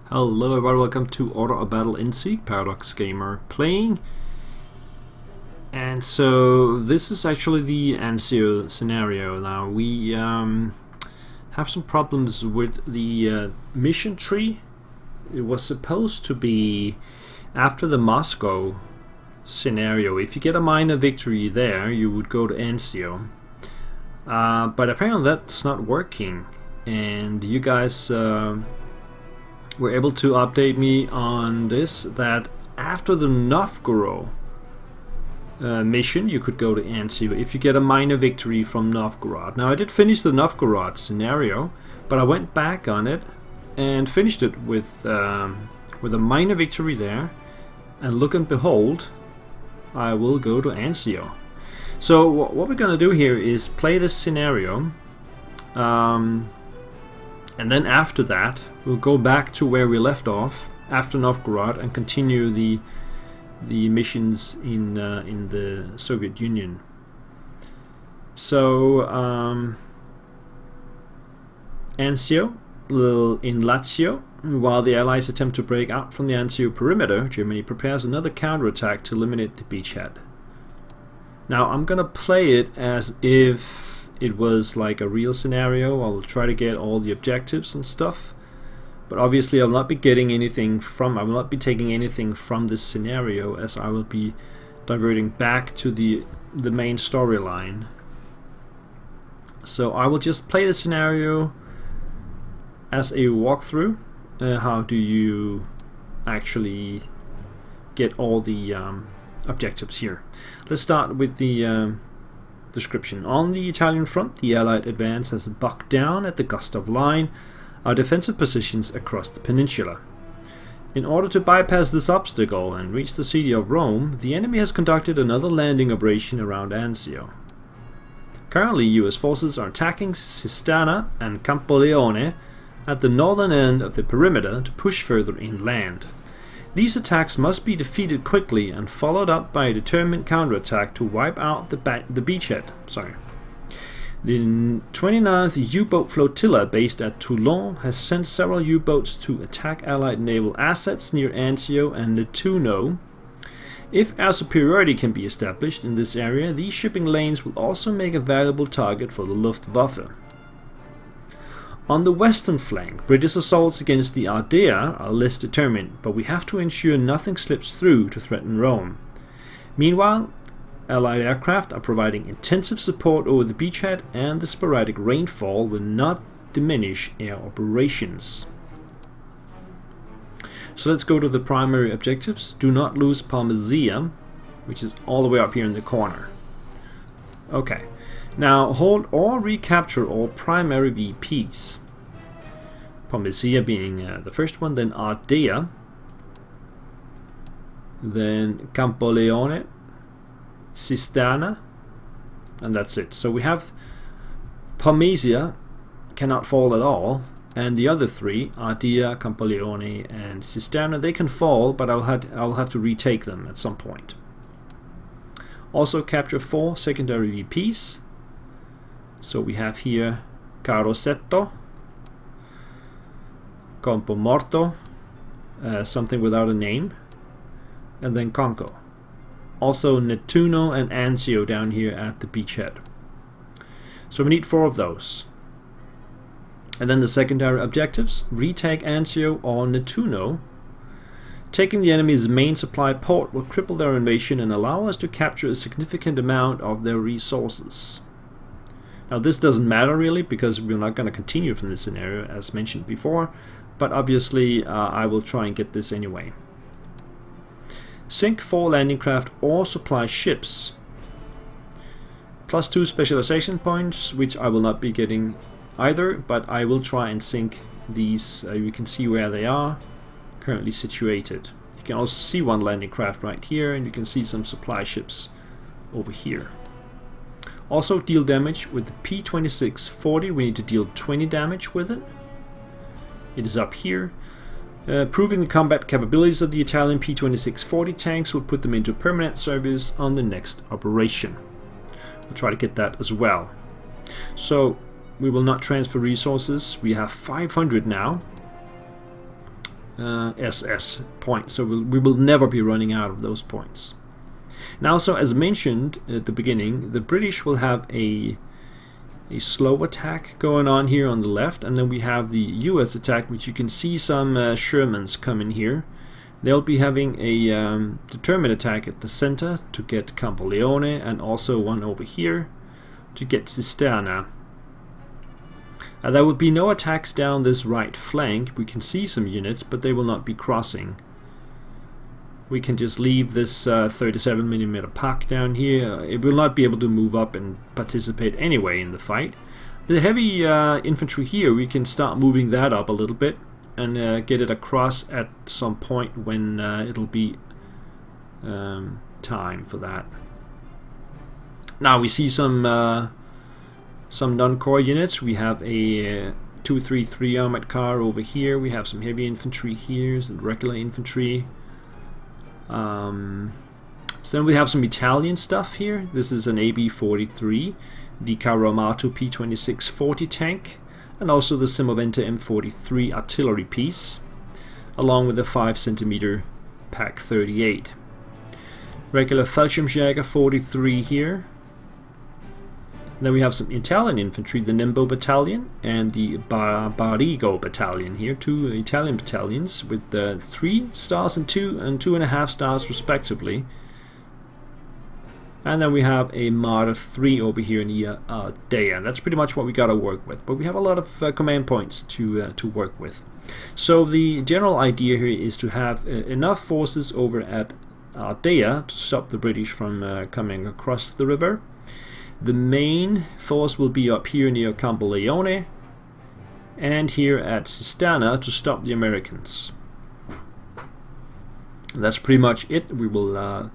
Hello everybody, welcome to Order of Battle Endsieg, Paradox Gamer playing. And so this is actually the Anzio scenario. Now we have some problems with the mission tree. It was supposed to be after the Moscow scenario. If you get a minor victory there, you would go to Anzio. But apparently that's not working, and you guys were able to update me on this, that after the Novgorod mission you could go to Anzio if you get a minor victory from Novgorod. Now I did finish the Novgorod scenario, but I went back on it and finished it with a minor victory there, and look and behold, I will go to Anzio. So what we're gonna do here is play this scenario, and then after that we'll go back to where we left off after Novgorod and continue the missions in the Soviet Union. So Anzio in Lazio. While the Allies attempt to break out from the Anzio perimeter, Germany prepares another counterattack to eliminate the beachhead. Now I'm gonna play it as if it was like a real scenario. I will try to get all the objectives and stuff, but obviously I will not be getting anything from, I will not be taking anything from this scenario, as I will be diverting back to the main storyline. So I will just play the scenario as a walkthrough. How do you actually get all the objectives here? Let's start with the description. On the Italian front, the Allied advance has bucked down at the Gustav Line, our defensive positions across the peninsula. In order to bypass this obstacle and reach the city of Rome, the enemy has conducted another landing operation around Anzio. Currently, US forces are attacking Cisterna and Campoleone at the northern end of the perimeter to push further inland. These attacks must be defeated quickly and followed up by a determined counterattack to wipe out the beachhead. The 29th U-boat flotilla based at Toulon has sent several U-boats to attack Allied naval assets near Anzio and Nettuno. If air superiority can be established in this area, these shipping lanes will also make a valuable target for the Luftwaffe. On the western flank, British assaults against the Ardea are less determined, but we have to ensure nothing slips through to threaten Rome. Meanwhile, Allied aircraft are providing intensive support over the beachhead, and the sporadic rainfall will not diminish air operations. So let's go to the primary objectives. Do not lose Palmazia, which is all the way up here in the corner. Okay. Now hold or recapture all primary VPs. Pomezia being the first one, then Ardea, then Campoleone, Cisterna, and that's it. So we have Pomezia cannot fall at all, and the other three, Ardea, Campoleone, and Cisterna, they can fall, but I'll have to retake them at some point. Also capture 4 secondary VPs. So we have here Carosetto, Campomorto, something without a name, and then Conco. Also Nettuno and Anzio down here at the beachhead. So we need 4 of those. And then the secondary objectives: retake Anzio or Nettuno. Taking the enemy's main supply port will cripple their invasion and allow us to capture a significant amount of their resources. Now this doesn't matter really, because we're not going to continue from this scenario as mentioned before, but obviously I will try and get this anyway. Sink 4 landing craft or supply ships. +2 specialization points, which I will not be getting either, but I will try and sink these. You can see where they are currently situated. You can also see 1 landing craft right here, and you can see some supply ships over here. Also deal damage with the P2640. We need to deal 20 damage with it. It is up here. Proving the combat capabilities of the Italian P2640 tanks will put them into permanent service on the next operation. We'll try to get that as well. So we will not transfer resources. We have 500 now. SS points, so we will never be running out of those points. Now, so as mentioned at the beginning, the British will have a slow attack going on here on the left, and then we have the US attack, which you can see some Shermans coming here. They'll be having a determined attack at the center to get Campoleone, and also one over here to get Cisterna. There will be no attacks down this right flank. We can see some units, but they will not be crossing. We can just leave this 37mm pack down here. It will not be able to move up and participate anyway in the fight. The heavy infantry here, we can start moving that up a little bit and get it across at some point when it'll be time for that. Now we see some non-core units. We have a 233 armored car over here. We have some heavy infantry here, some regular infantry. So then we have some Italian stuff here. This is an AB-43, the Caramato P2640 tank, and also the Simoventa M43 artillery piece, along with the 5cm Pak 38. Regular Fallschirmjäger 43 here. Then we have some Italian infantry, the Nembo battalion and the Barigo battalion here, 2 Italian battalions with 3 stars and 2.5 stars respectively. And then we have a Marder 3 over here in the Ardea. That's pretty much what we got to work with, but we have a lot of command points to work with. So the general idea here is to have enough forces over at Ardea to stop the British from coming across the river. The main force will be up here near Campoleone and here at Cisterna to stop the Americans. That's pretty much it. We will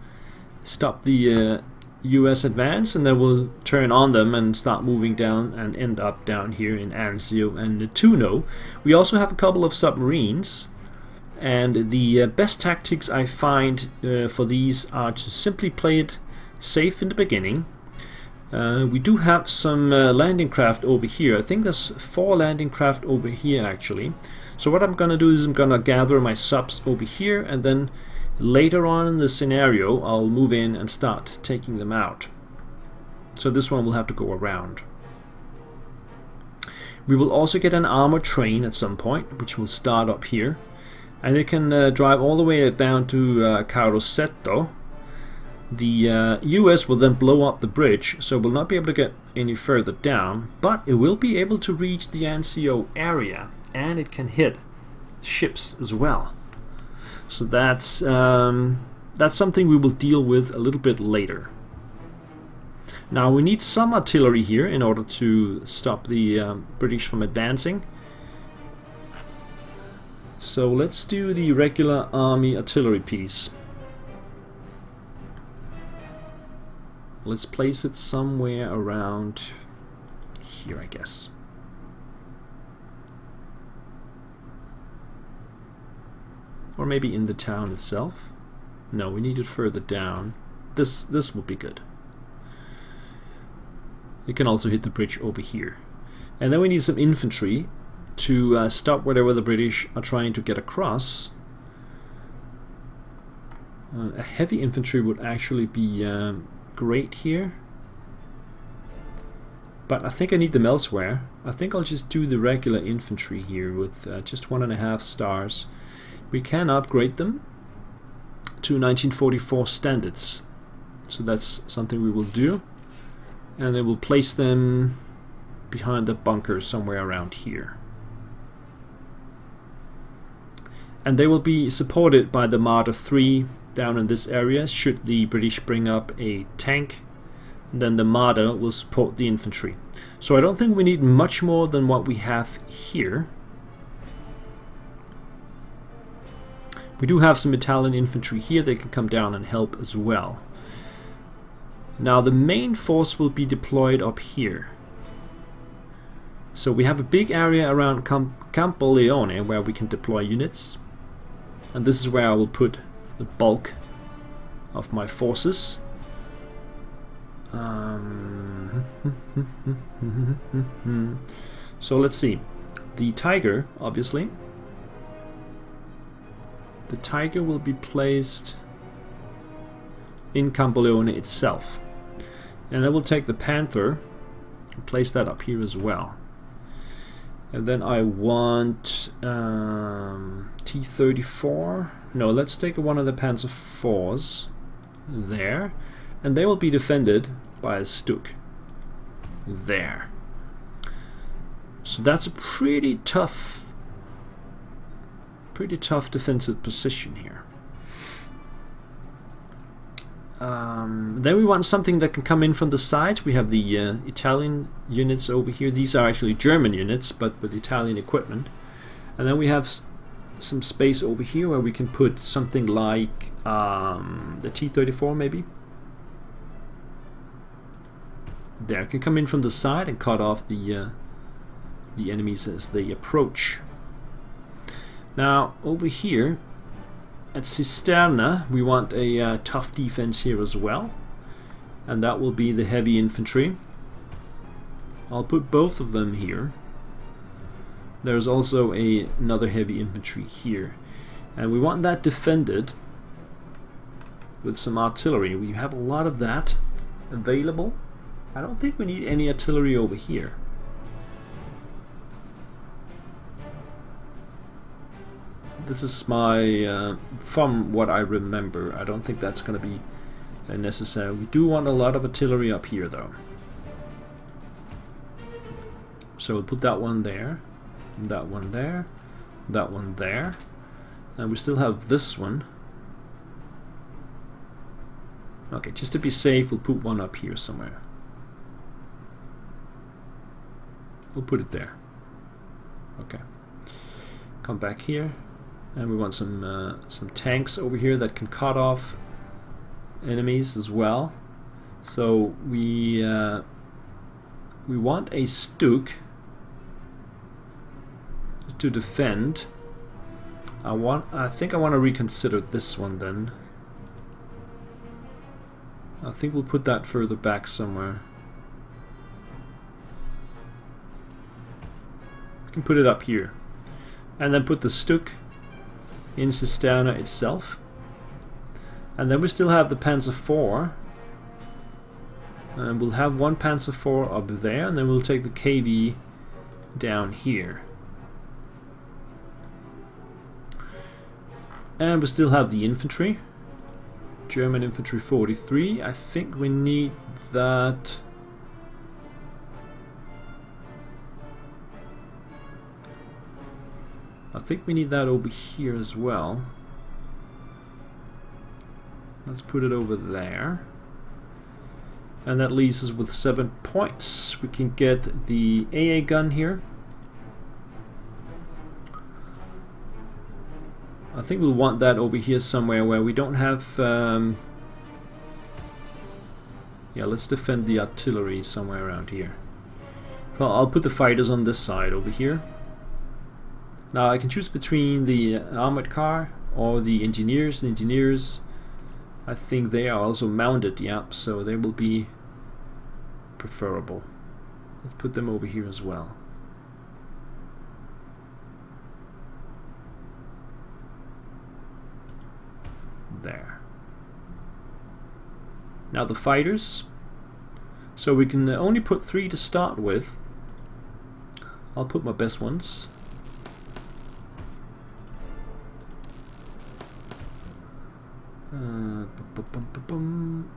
stop the US advance, and then we'll turn on them and start moving down and end up down here in Anzio and Nettuno. We also have a couple of submarines, and the best tactics I find for these are to simply play it safe in the beginning. We do have some landing craft over here. I think there's 4 landing craft over here actually. So what I'm gonna do is I'm gonna gather my subs over here, and then later on in the scenario I'll move in and start taking them out. So this one will have to go around. We will also get an armored train at some point, which will start up here, and it can drive all the way down to Carosetto. The US will then blow up the bridge, so we'll not be able to get any further down, but it will be able to reach the Anzio area, and it can hit ships as well. So that's something we will deal with a little bit later. Now we need some artillery here in order to stop the British from advancing. So let's do the regular army artillery piece. Let's place it somewhere around here, I guess. Or maybe in the town itself. No, we need it further down. This will be good. It can also hit the bridge over here. And then we need some infantry to stop whatever the British are trying to get across. A heavy infantry would actually be great here, but I think I need them elsewhere. I think I'll just do the regular infantry here with just 1.5 stars. We can upgrade them to 1944 standards, so that's something we will do, and then we'll place them behind the bunker somewhere around here. And they will be supported by the Marder 3 down in this area. Should the British bring up a tank, then the Marder will support the infantry. So I don't think we need much more than what we have here. We do have some Italian infantry here. They can come down and help as well. Now the main force will be deployed up here. So we have a big area around Campoleone where we can deploy units, and this is where I will put the bulk of my forces. So let's see. The Tiger, obviously. the Tiger will be placed in Campoleone itself. And I will take the Panther and place that up here as well. And then I want T-34. No, let's take one of the Panzer IVs there. And they will be defended by a Stuk there. So that's a pretty tough defensive position here. Then we want something that can come in from the sides. We have the Italian units over here. These are actually German units, but with Italian equipment. And then we have some space over here where we can put something like the T-34 maybe. There, it can come in from the side and cut off the enemies as they approach. Now over here at Cisterna we want a tough defense here as well, and that will be the heavy infantry. I'll put both of them here. There's also another heavy infantry here, and we want that defended with some artillery. We have a lot of that available. I don't think we need any artillery over here. This is my, from what I remember, I don't think that's going to be necessary. We do want a lot of artillery up here though. So we'll put that one there, that one there, that one there, and we still have this one. Okay, just to be safe, we'll put one up here somewhere. We'll put it there. Okay. Come back here, and we want some tanks over here that can cut off enemies as well. So we want a Stuk to defend. I think I want to reconsider this one then. I think we'll put that further back somewhere. We can put it up here, and then put the Stuk in Cisterna itself. And then we still have the Panzer IV, and we'll have one Panzer IV up there, and then we'll take the KV down here. And we still have the infantry, German infantry 43. I think we need that. I think we need that over here as well. Let's put it over there. And that leaves us with 7 points. We can get the AA gun here. I think we'll want that over here somewhere where we don't have... yeah, let's defend the artillery somewhere around here. Well, I'll put the fighters on this side over here. Now I can choose between the armored car or the engineers. The engineers, I think they are also mounted, yeah, so they will be preferable. Let's put them over here as well. There. Now the fighters. So we can only put 3 to start with. I'll put my best ones.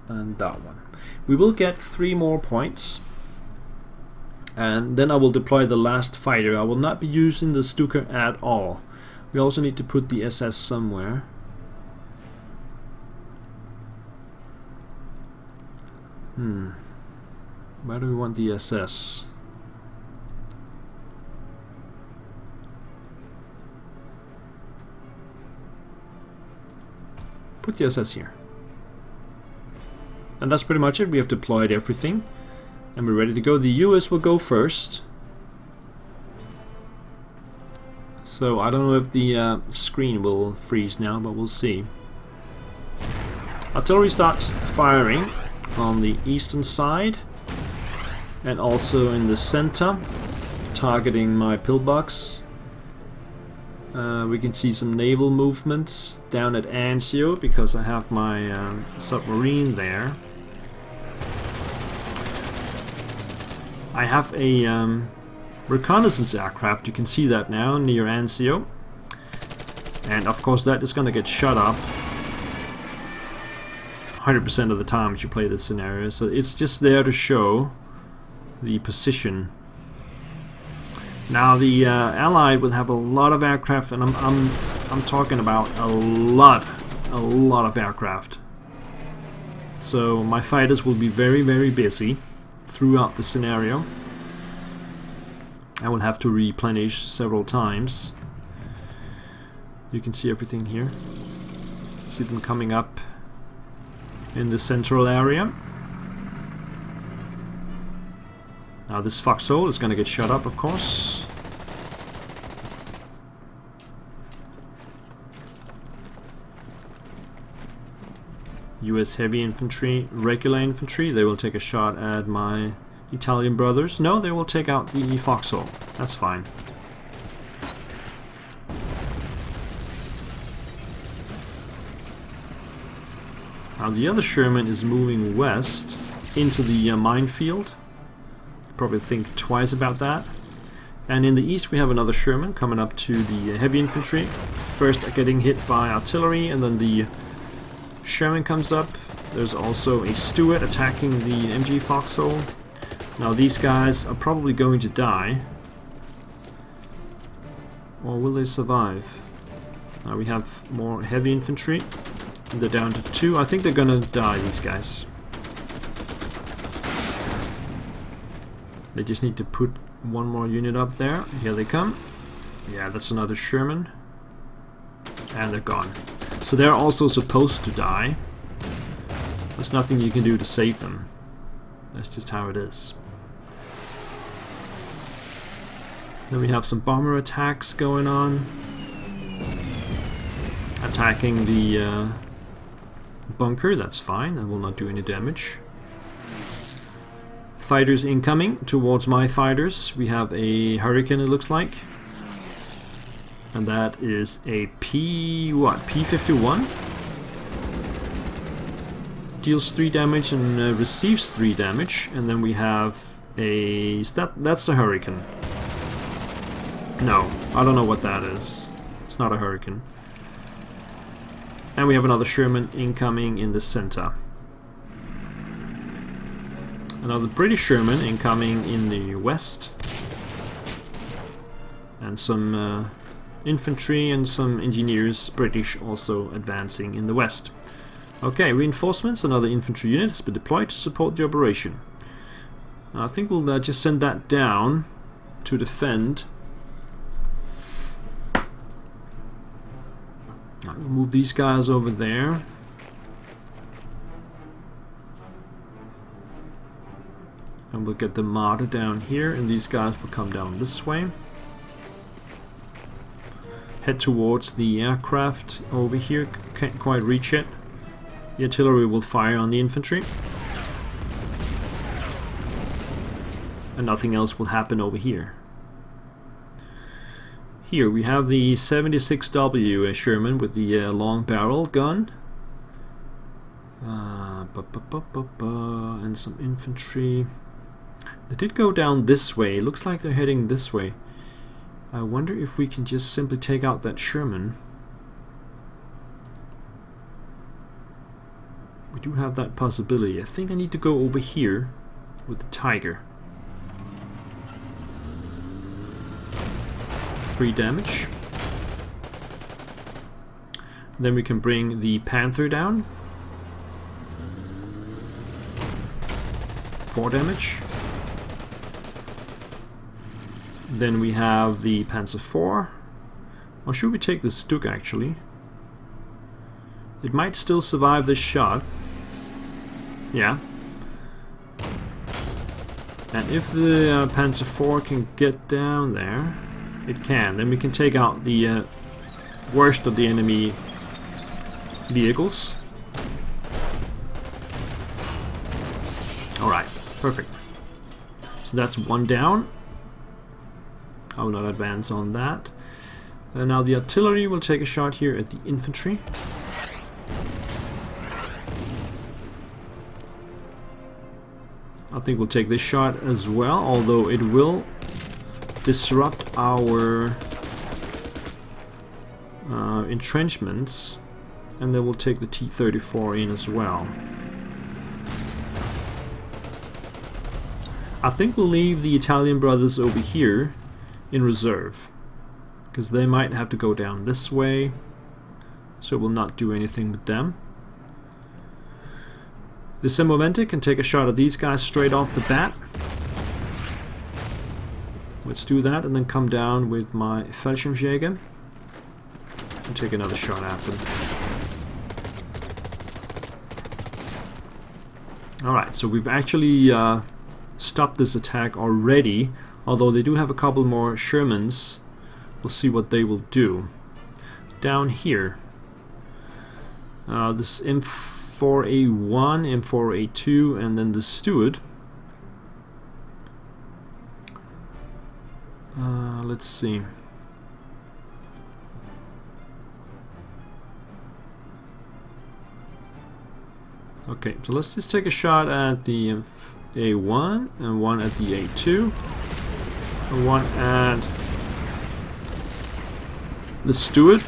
And that one. We will get 3 more points, and then I will deploy the last fighter. I will not be using the Stuka at all. We also need to put the SS somewhere. Where do we want the SS? Put the SS here. And that's pretty much it. We have deployed everything, and we're ready to go. The US will go first. So I don't know if the screen will freeze now, but we'll see. Artillery starts firing on the eastern side and also in the center, targeting my pillbox We can see some naval movements down at Anzio because I have my submarine there. I have a reconnaissance aircraft, you can see that now, near Anzio. And of course that is going to get shut up 100% of the time as you play this scenario. So it's just there to show the position. Now the Allied will have a lot of aircraft, and I'm talking about a lot of aircraft. So my fighters will be very, very busy throughout the scenario. I will have to replenish several times. You can see everything here. See them coming up in the central area. Now this foxhole is going to get shut up, of course. US heavy infantry, regular infantry, they will take a shot at my Italian brothers. No, they will take out the foxhole. That's fine. Now the other Sherman is moving west into the minefield. Probably think twice about that. And in the east we have another Sherman coming up to the heavy infantry. First getting hit by artillery, and then the Sherman comes up. There's also a Stuart attacking the MG foxhole. Now these guys are probably going to die. Or will they survive? Now we have more heavy infantry. And they're down to 2. I think they're gonna die, these guys. They just need to put one more unit up there. Here they come. Yeah, that's another Sherman. And they're gone. So they're also supposed to die. There's nothing you can do to save them. That's just how it is. Then we have some bomber attacks going on. Attacking the bunker, that's fine. That will not do any damage. Fighters incoming towards my fighters. We have a Hurricane, it looks like. And that is a P51? Deals 3 damage and receives 3 damage. And then we have a... that's a Hurricane. No, I don't know what that is. It's not a Hurricane. And we have another Sherman incoming in the center. Another British Sherman incoming in the west. And some infantry and some engineers, British, also advancing in the west. Okay, reinforcements, another infantry unit has been deployed to support the operation. I think we'll just send that down to defend. We'll move these guys over there. And we'll get the Marder down here, and these guys will come down this way. Head towards the aircraft over here. Can't quite reach it. The artillery will fire on the infantry. And nothing else will happen over here. Here we have the 76W Sherman with the long barrel gun. And some infantry. They did go down this way. It looks like they're heading this way. I wonder if we can just simply take out that Sherman. We do have that possibility. I think I need to go over here with the Tiger. 3 damage. Then we can bring the Panther down. 4 damage. Then we have the Panzer IV. Or should we take the Stuk actually? It might still survive this shot. Yeah. And if the Panzer IV can get down there, it can. Then we can take out the worst of the enemy vehicles. Alright, perfect. So that's 1 down. I will not advance on that. Now the artillery will take a shot here at the infantry. I think we'll take this shot as well, although it will disrupt our entrenchments, and then we'll take the T-34 in as well. I think we'll leave the Italian brothers over here in reserve, because they might have to go down this way, so we'll not do anything with them. The Semovente can take a shot at these guys straight off the bat. Let's do that, and then come down with my Fallschirmjäger and take another shot at them. Alright, so we've actually stopped this attack already, although they do have a couple more Shermans. We'll see what they will do. Down here, this M4A1, M4A2, and then the Steward. Let's see. Okay, so let's just take a shot at the A1 and one at the A2 and one at the Steward.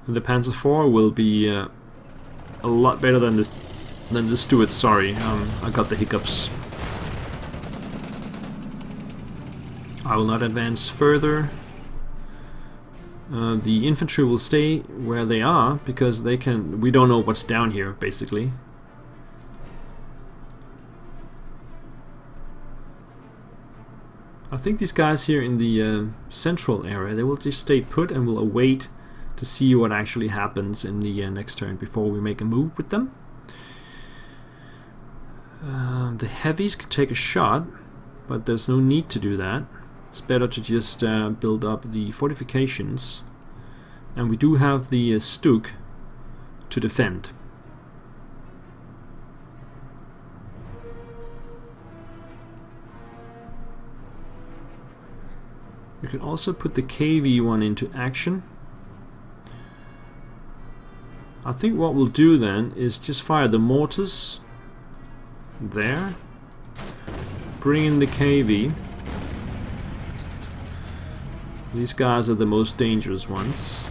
And the Panzer IV will be a lot better than the Steward. Sorry, I got the hiccups. I will not advance further. The infantry will stay where they are because they can. We don't know what's down here, basically. I think these guys here in the central area, they will just stay put and will await to see what actually happens in the next turn before we make a move with them. The heavies can take a shot, but there's no need to do that. It's better to just build up the fortifications, and we do have the Stug to defend. We can also put the KV-1 into action. I think what we'll do then is just fire the mortars there, bring in the KV. These guys are the most dangerous ones.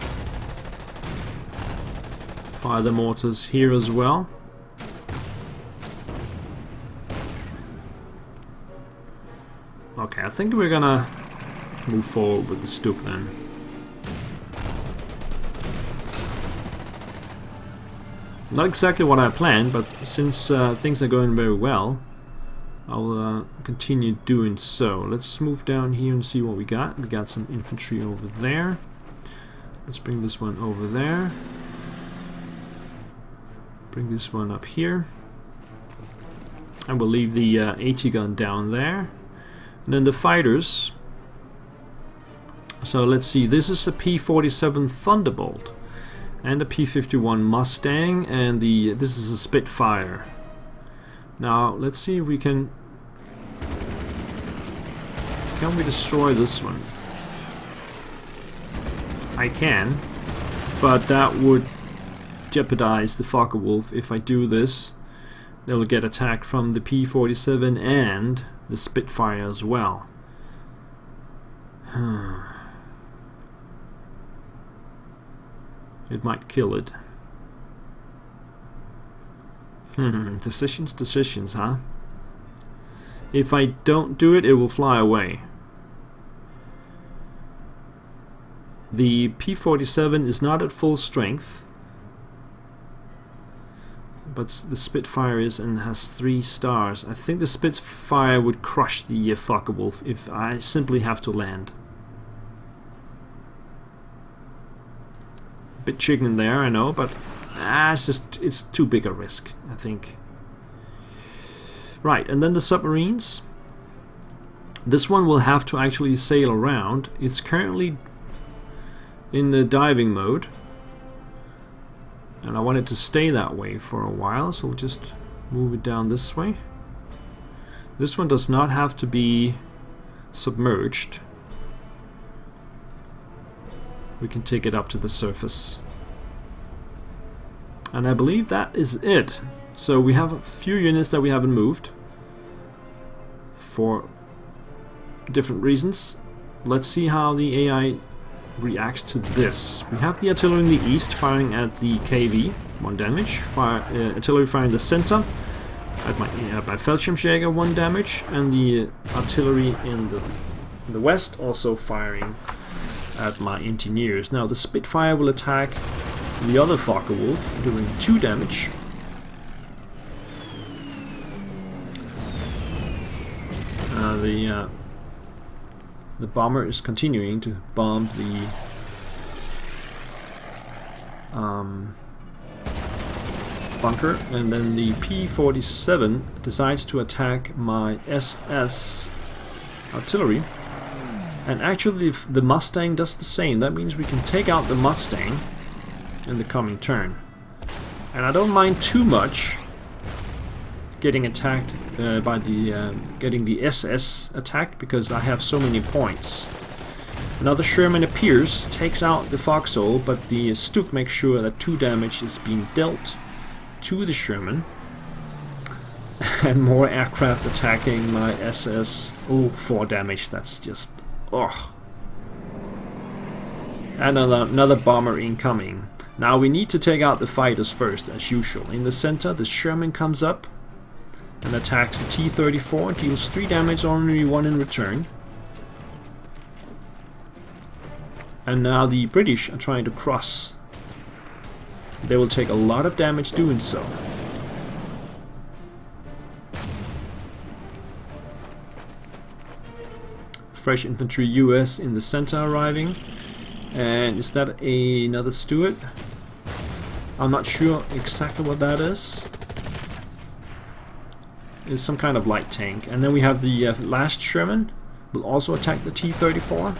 Fire the mortars here as well. Okay, I think we're gonna move forward with the Stug then. Not exactly what I planned, but since things are going very well, I'll continue doing so. Let's move down here and see what we got. We got some infantry over there. Let's bring this one over there. Bring this one up here. And we'll leave the AT gun down there. And then the fighters. So let's see, this is a P-47 Thunderbolt and a P-51 Mustang, and this is a Spitfire. Now let's see if we can we destroy this one? I can, but that would jeopardize the Focke-Wulf. If I do this, they'll get attacked from the P-47 and the Spitfire as well. It might kill it. Decisions, huh? If I don't do it, it will fly away. The P-47 is not at full strength, but the Spitfire is and has 3 stars. I think the Spitfire would crush the Focke-Wulf if I simply have to land. Bit chicken there, I know, but it's too big a risk, I think. Right, and then the submarines. This one will have to actually sail around. It's currently in the diving mode, and I want it to stay that way for a while, so we'll just move it down this way. This one does not have to be submerged. We can take it up to the surface. And I believe that is it. So we have a few units that we haven't moved for different reasons. Let's see how the AI reacts to this. We have the artillery in the east firing at the KV, 1 damage. Artillery firing in the center at my Fallschirmjäger, 1 damage, and the artillery in the west also firing at my engineers. Now the Spitfire will attack the other Focke-Wulf, doing 2 damage. The bomber is continuing to bomb the bunker, and then the P-47 decides to attack my SS artillery. And actually the Mustang does the same. That means we can take out the Mustang in the coming turn. And I don't mind too much getting attacked by the getting the SS attacked, because I have so many points. Another Sherman appears, takes out the Foxhole, but the Stuk makes sure that 2 damage is being dealt to the Sherman. And more aircraft attacking my SS. Oh, 4 damage. That's just... oh. And another bomber incoming. Now we need to take out the fighters first, as usual. In the center, the Sherman comes up and attacks the T-34, deals 3 damage, only 1 in return. And now the British are trying to cross. They will take a lot of damage doing so. Fresh infantry US in the center arriving. And is that another Stuart? I'm not sure exactly what that is. It's some kind of light tank. And then we have the last Sherman. Will also attack the T-34.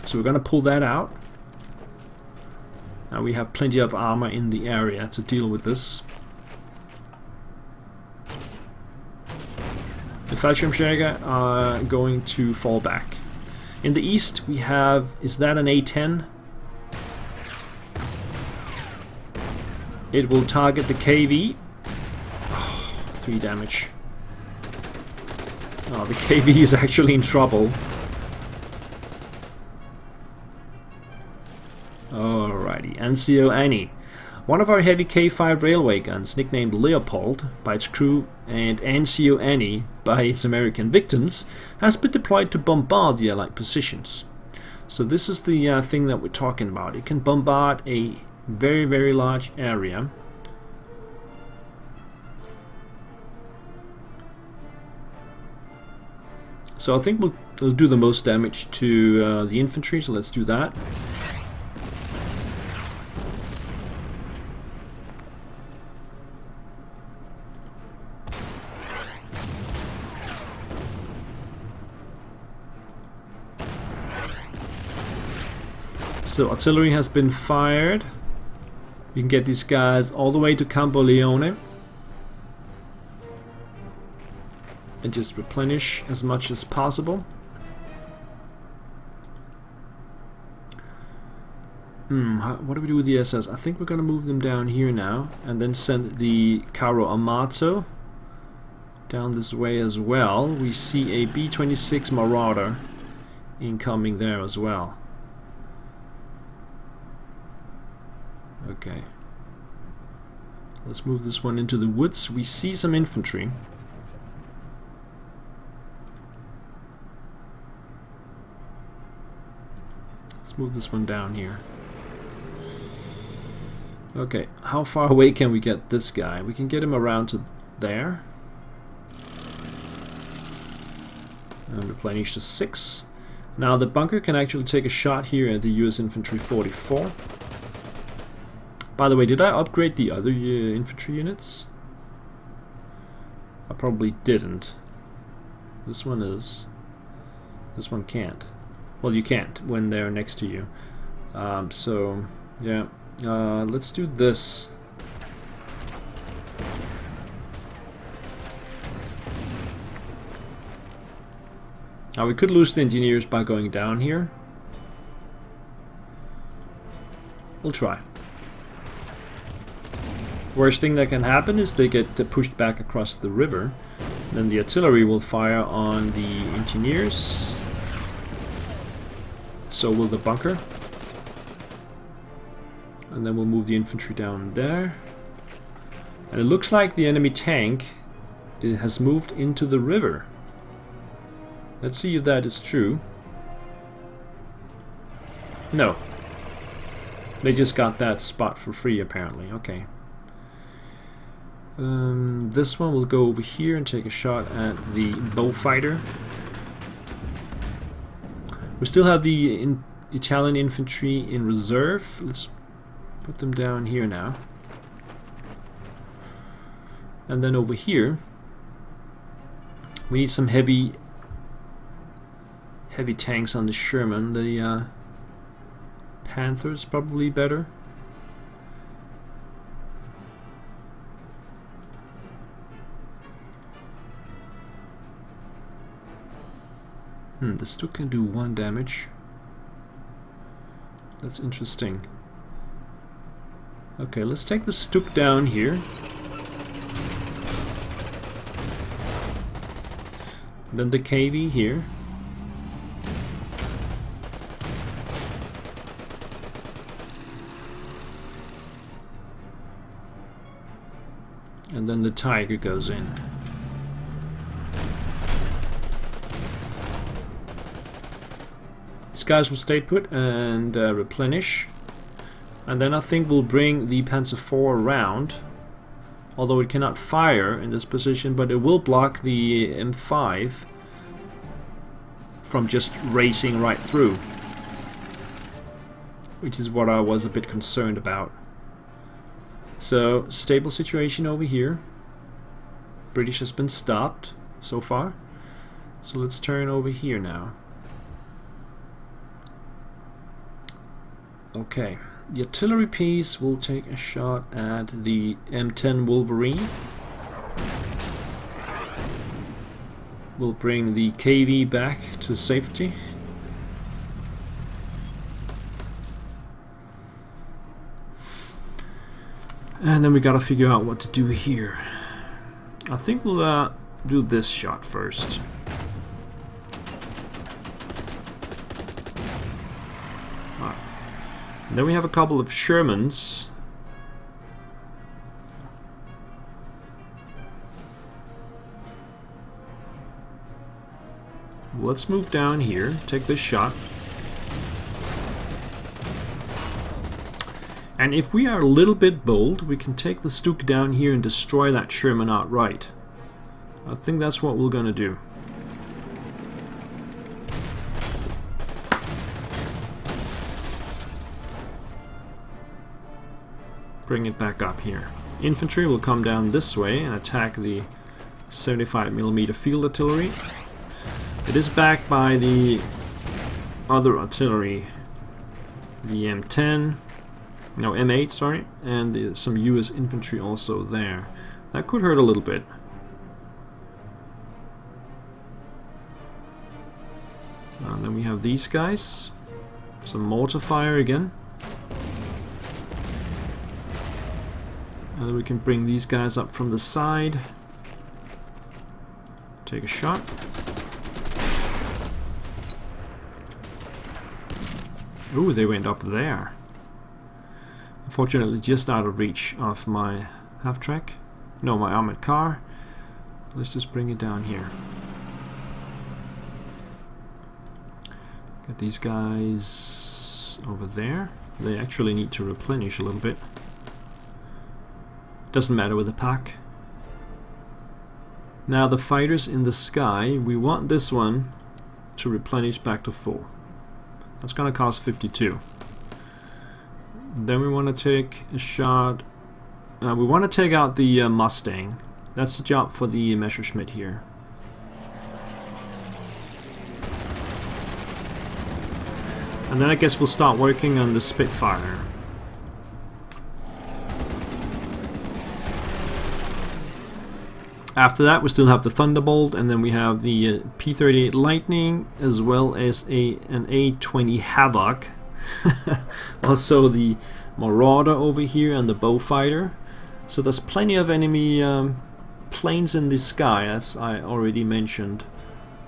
So we're going to pull that out. Now we have plenty of armor in the area to deal with this. The Fallschirmjäger are going to fall back. In the east we have, is that an A-10? It will target the KV. Oh, 3 damage. Oh, the KV is actually in trouble. Alrighty, Anzio Annie. One of our heavy K5 railway guns, nicknamed Leopold by its crew and Anzio Annie by its American victims, has been deployed to bombard the Allied positions. So this is the thing that we're talking about. It can bombard a very, very large area. So I think we'll do the most damage to the infantry, so let's do that. So artillery has been fired. We can get these guys all the way to Campo Leone and just replenish as much as possible. What do we do with the SS? I think we're gonna move them down here now and then send the Carro Armato down this way as well. We see a B-26 Marauder incoming there as well. Okay. Let's move this one into the woods. We see some infantry. Let's move this one down here. Okay, how far away can we get this guy? We can get him around to there. And replenish to 6. Now the bunker can actually take a shot here at the US Infantry 44. By the way, did I upgrade the other infantry units? I probably didn't. This one is. This one can't. Well, you can't when they're next to you. So, yeah. Let's do this. Now we could lose the engineers by going down here. We'll try. Worst thing that can happen is they get pushed back across the river. Then the artillery will fire on the engineers. So will the bunker. And then we'll move the infantry down there. And it looks like the enemy tank has moved into the river. Let's see if that is true. No. They just got that spot for free apparently. Okay. This one will go over here and take a shot at the bowfighter. We still have the Italian infantry in reserve. Let's put them down here now. And then over here we need some heavy tanks on the Sherman. The Panther is probably better. The Stuk can do 1 damage. That's interesting. Okay, let's take the Stuk down here. Then the KV here. And then the Tiger goes in. These guys will stay put and replenish. And then I think we'll bring the Panzer IV around. Although it cannot fire in this position, but it will block the M5 from just racing right through. Which is what I was a bit concerned about. So, stable situation over here. British has been stopped so far. So let's turn over here now. Okay, the artillery piece will take a shot at the M10 Wolverine. We'll bring the KV back to safety. And then we gotta figure out what to do here. I think we'll do this shot first. Then we have a couple of Shermans. Let's move down here, take this shot. And if we are a little bit bold, we can take the Stuk down here and destroy that Sherman outright. I think that's what we're gonna do. Bring it back up here. Infantry will come down this way and attack the 75mm field artillery. It is backed by the other artillery, the M10, no M8, sorry, and some US infantry also there. That could hurt a little bit. And then we have these guys, some mortar fire again. And then we can bring these guys up from the side. Take a shot. Ooh, they went up there. Unfortunately, just out of reach of my half-track. No, my armored car. Let's just bring it down here. Get these guys over there. They actually need to replenish a little bit. Doesn't matter with the pack. Now the fighters in the sky, we want this one to replenish back to full. That's gonna cost 52. Then we want to take a shot. We want to take out the Mustang. That's the job for the Messerschmitt here. And then I guess we'll start working on the Spitfire. After that, we still have the Thunderbolt, and then we have the P-38 Lightning, as well as an A-20 Havoc. Also the Marauder over here and the Bowfighter. So there's plenty of enemy planes in the sky, as I already mentioned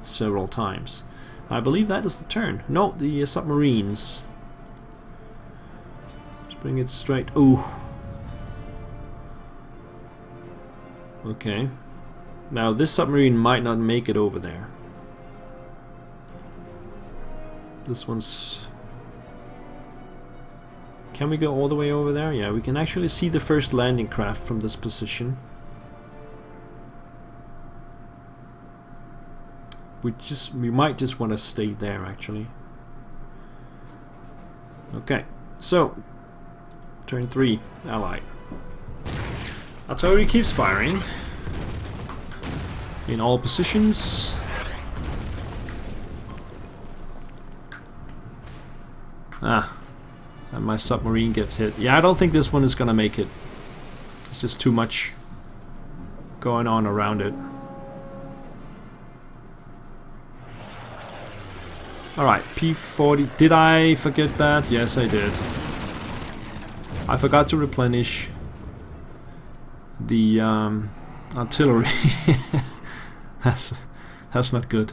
several times. I believe that is the turn. No, the submarines. Let's bring it straight. Ooh. Okay. Now this submarine might not make it over there. This one's... Can we go all the way over there? Yeah, we can actually see the first landing craft from this position. We might just want to stay there actually. Okay, so turn 3, Allied. Artillery keeps firing in all positions. Ah, and my submarine gets hit. Yeah, I don't think this one is gonna make it. It's just too much going on around it. Alright, P-40. Did I forget that? Yes, I did. I forgot to replenish the artillery. That's not good.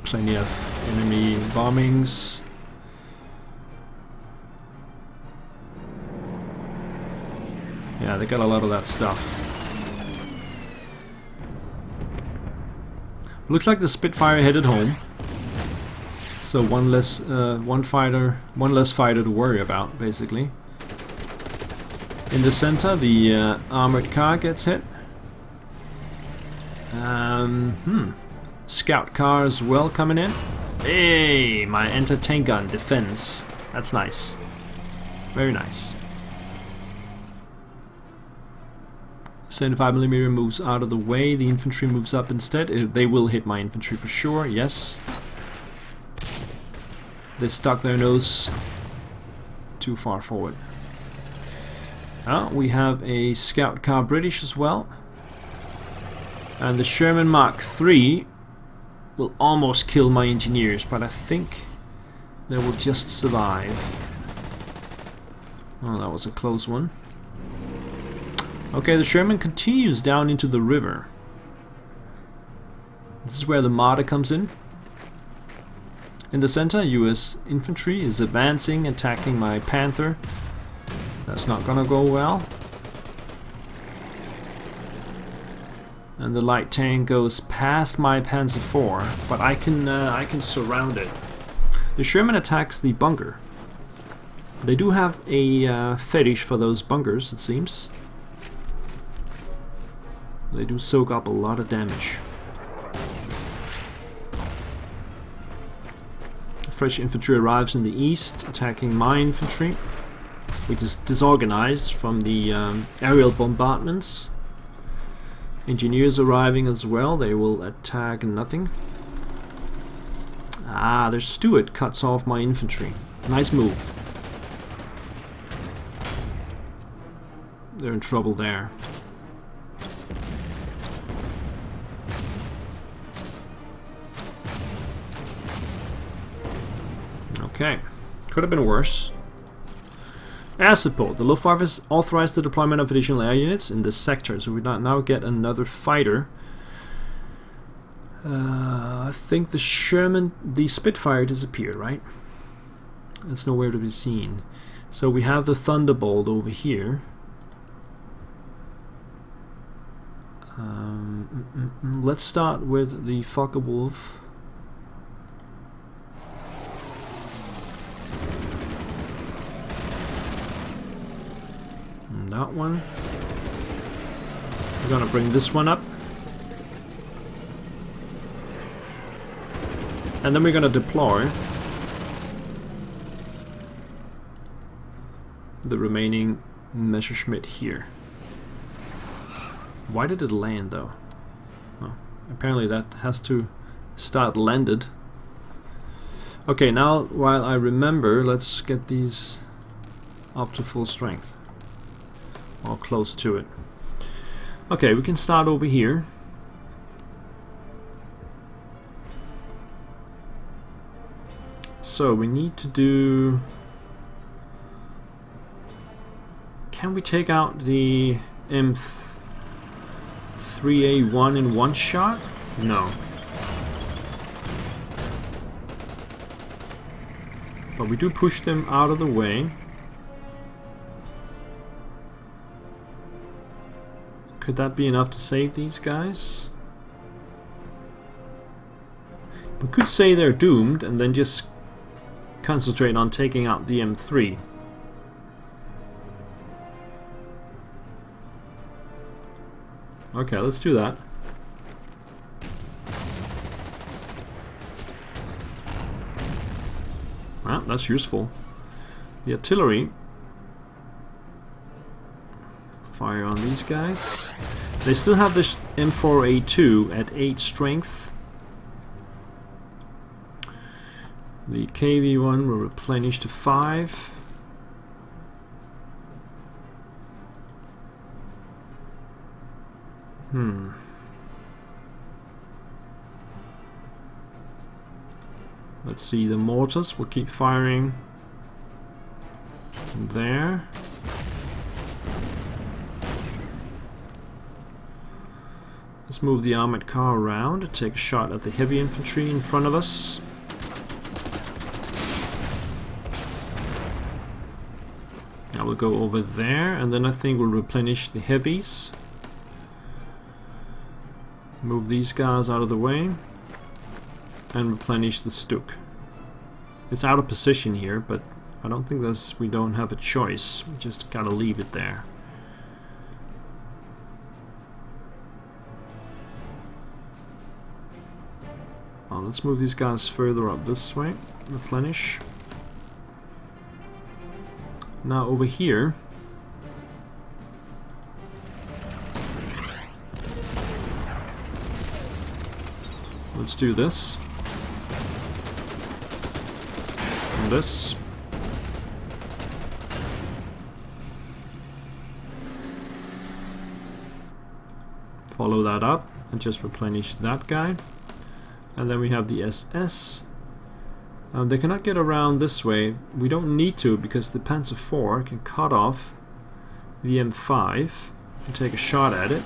Plenty of enemy bombings. Yeah, they got a lot of that stuff. Looks like the Spitfire headed home. So one less fighter to worry about, basically. In the center, the armored car gets hit. Scout car as well coming in. Hey, my anti-tank gun defense. That's nice. Very nice. 75mm moves out of the way. The infantry moves up instead. They will hit my infantry for sure. Yes. They stuck their nose too far forward. We have a scout car British as well. And the Sherman Mark III will almost kill my engineers, but I think they will just survive. Oh, that was a close one. Okay, the Sherman continues down into the river. This is where the Marder comes in. In the center, US infantry is advancing, attacking my Panther. That's not gonna go well. And the light tank goes past my Panzer IV, but I can surround it. The Sherman attacks the bunker. They do have a fetish for those bunkers, it seems. They do soak up a lot of damage. Fresh infantry arrives in the east, attacking my infantry, which is disorganized from the aerial bombardments. Engineers arriving as well, they will attack nothing. Ah, their Stuart cuts off my infantry. Nice move. They're in trouble there. Okay, could have been worse. Air support. The Luftwaffe has authorized the deployment of additional air units in this sector, so we now get another fighter. I think the Sherman, the Spitfire disappeared, right? It's nowhere to be seen. So we have the Thunderbolt over here. Let's start with the Focke-Wulf. That one. We're gonna bring this one up. And then we're gonna deploy the remaining Messerschmitt here. Why did it land though? Well, apparently that has to start landed. Okay, now while I remember, let's get these up to full strength. Or close to it. Okay, we can start over here. So we need to do... Can we take out the M3A1 in one shot? No. But we do push them out of the way. Could that be enough to save these guys? We could say they're doomed and then just concentrate on taking out the M3. Okay, let's do that. Well, that's useful. The artillery. Fire on these guys. They still have this M4A2 at 8 strength. The KV1 will replenish to 5. Let's see, the mortars will keep firing there. Let's move the armored car around to take a shot at the heavy infantry in front of us. Now we'll go over there, and then I think we'll replenish the heavies. Move these guys out of the way and replenish the Stuk. It's out of position here, but I don't think we don't have a choice. We just gotta leave it there. Let's move these guys further up this way. Replenish. Now over here, let's do this. And this. Follow that up and just replenish that guy. And then we have the SS. They cannot get around this way. We don't need to, because the Panzer IV can cut off the M5 and take a shot at it.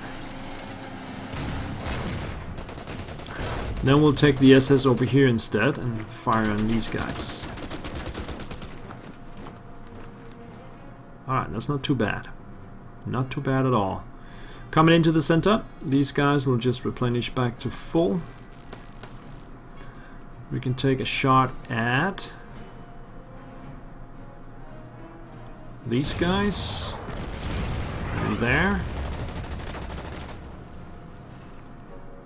Then we'll take the SS over here instead and fire on these guys. Alright, that's not too bad. Not too bad at all. Coming into the center, these guys will just replenish back to full. We can take a shot at these guys. And there.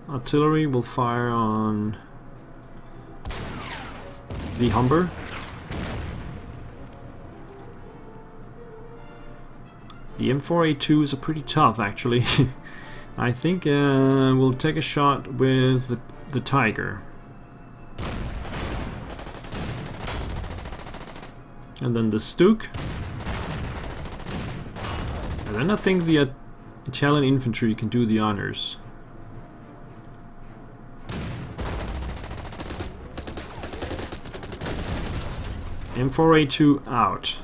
Artillery will fire on the Humber. The M4A2s are pretty tough, actually. I think we'll take a shot with the Tiger. And then the Stuk. And then I think the Italian infantry can do the honors. M4A2 out.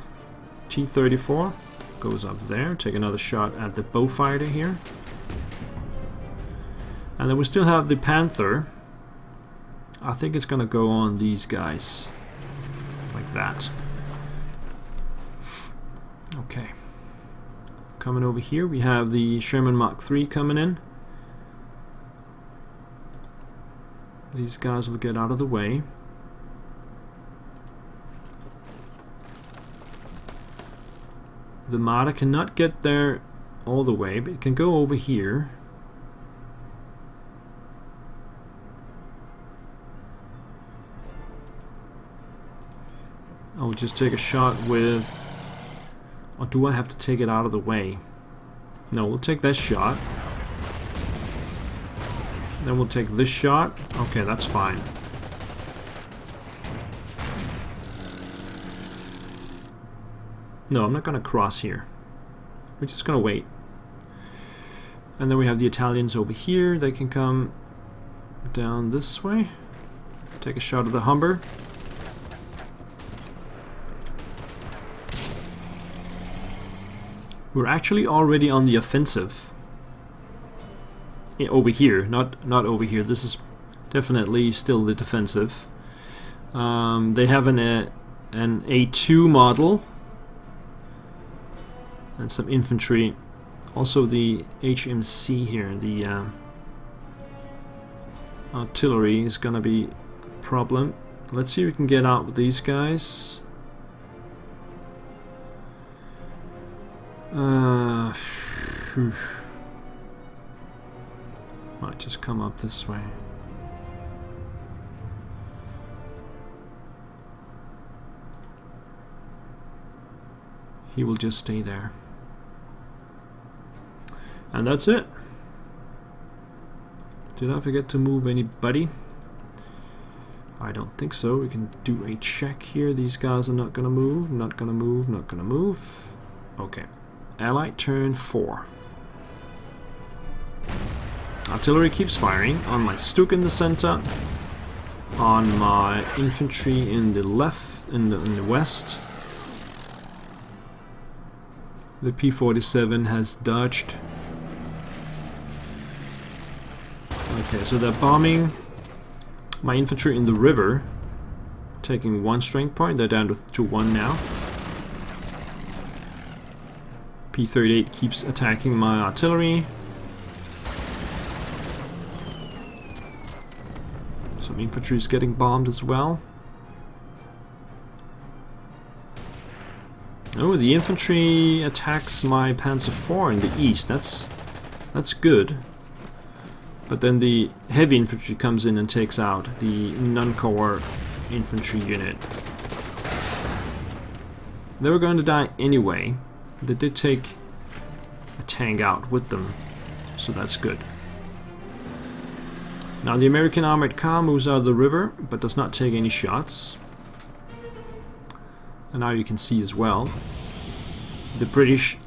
T-34 goes up there. Take another shot at the bow fighter here. And then we still have the Panther. I think it's gonna go on these guys. Like that. Okay. Coming over here, we have the Sherman Mark III coming in. These guys will get out of the way. The Marder cannot get there all the way, but it can go over here. I'll just take a shot with... Or do I have to take it out of the way? No, we'll take that shot. Then we'll take this shot. Okay, that's fine. No, I'm not gonna cross here. We're just gonna wait. And then we have the Italians over here. They can come down this way. Take a shot at the Humber. We're actually already on the offensive. Over here, not over here. This is definitely still the defensive. They have an A2 model and some infantry. Also the HMC here, the artillery is gonna be a problem. Let's see if we can get out with these guys. Might just come up this way. He will just stay there. And that's it. Did I forget to move anybody? I don't think so. We can do a check here. These guys are not gonna move, not gonna move, not gonna move. Okay. Allied turn 4. Artillery keeps firing on my Stuk in the center, on my infantry in the left, in the west. The P-47 has dodged. Okay, so they're bombing my infantry in the river, taking 1 strength point. They're down to 1 now. P-38 keeps attacking my artillery. Some infantry is getting bombed as well. Oh, the infantry attacks my Panzer IV in the east. That's good. But then the heavy infantry comes in and takes out the non-corps infantry unit. They were going to die anyway. They did take a tank out with them, so that's good. Now the American armored car moves out of the river, but does not take any shots. And now you can see as well, the British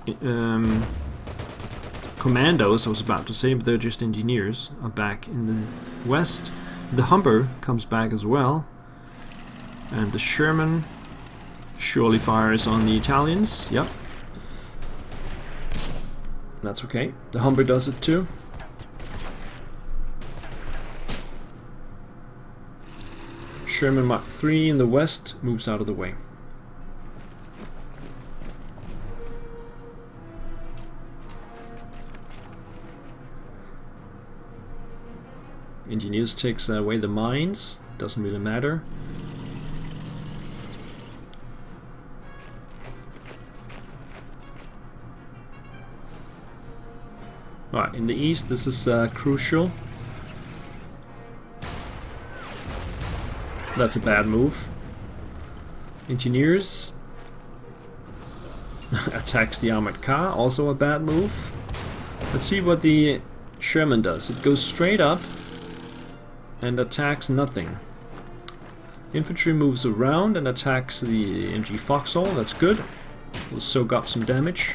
commandos, I was about to say, but they're just engineers, are back in the west. The Humber comes back as well. And the Sherman surely fires on the Italians, yep. That's okay, the Humber does it too. Sherman Mark III in the west moves out of the way. Engineers takes away the mines, doesn't really matter. Alright, in the east this is crucial. That's a bad move. Engineers attacks the armored car, also a bad move. Let's see what the Sherman does. It goes straight up and attacks nothing. Infantry moves around and attacks the MG Foxhole, that's good. We'll soak up some damage.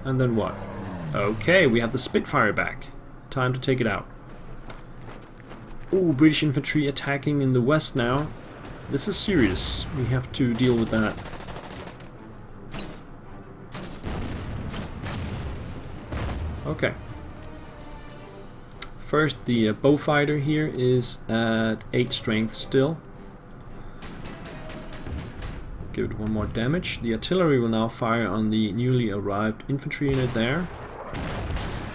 And then what? Okay, we have the Spitfire back. Time to take it out. Ooh, British infantry attacking in the west now. This is serious. We have to deal with that. Okay. First, the Bowfighter here is at 8 strength still. Give it 1 more damage. The artillery will now fire on the newly arrived infantry unit there.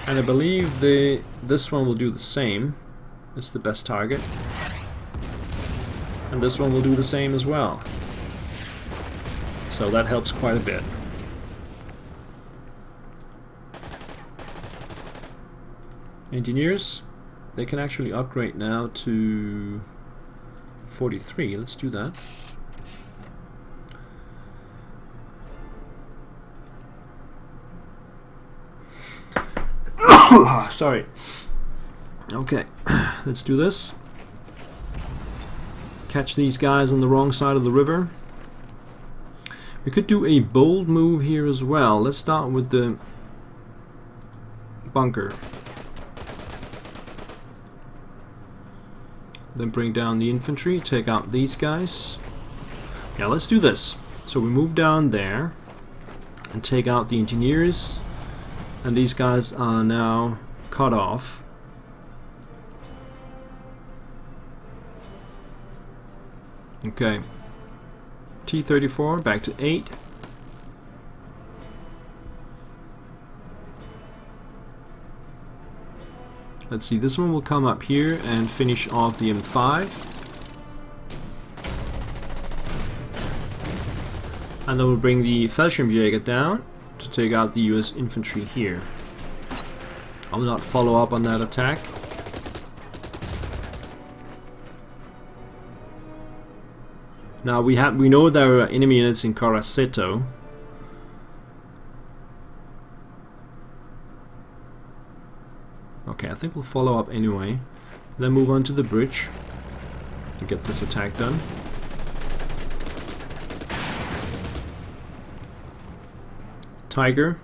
And I believe this one will do the same. It's the best target. And this one will do the same as well. So that helps quite a bit. Engineers, they can actually upgrade now to 43. Let's do that. Sorry. Okay, let's do this. Catch these guys on the wrong side of the river. We could do a bold move here as well. Let's start with the bunker. Then bring down the infantry, take out these guys. Yeah, let's do this. So we move down there and take out the engineers. And these guys are now cut off. Okay. T-34 back to 8. Let's see, this one will come up here and finish off the M5. And then we'll bring the Fallschirmjäger down to take out the US infantry here. I will not follow up on that attack. Now we know there are enemy units in Coraceto. Okay, I think we'll follow up anyway. Then move on to the bridge to get this attack done. Tiger.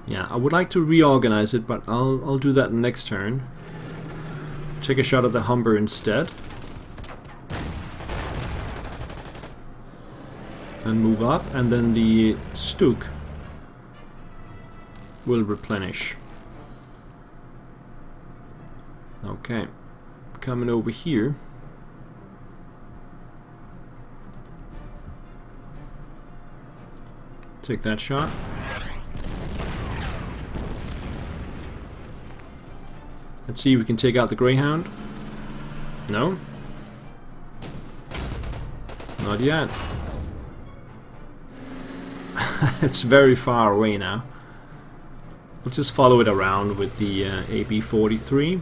Yeah, I would like to reorganize it, but I'll do that next turn. Take a shot at the Humber instead. And move up, and then the Stuk will replenish. Okay, coming over here. Take that shot. Let's see if we can take out the Greyhound. No? Not yet. It's very far away now. We'll just follow it around with the AB-43.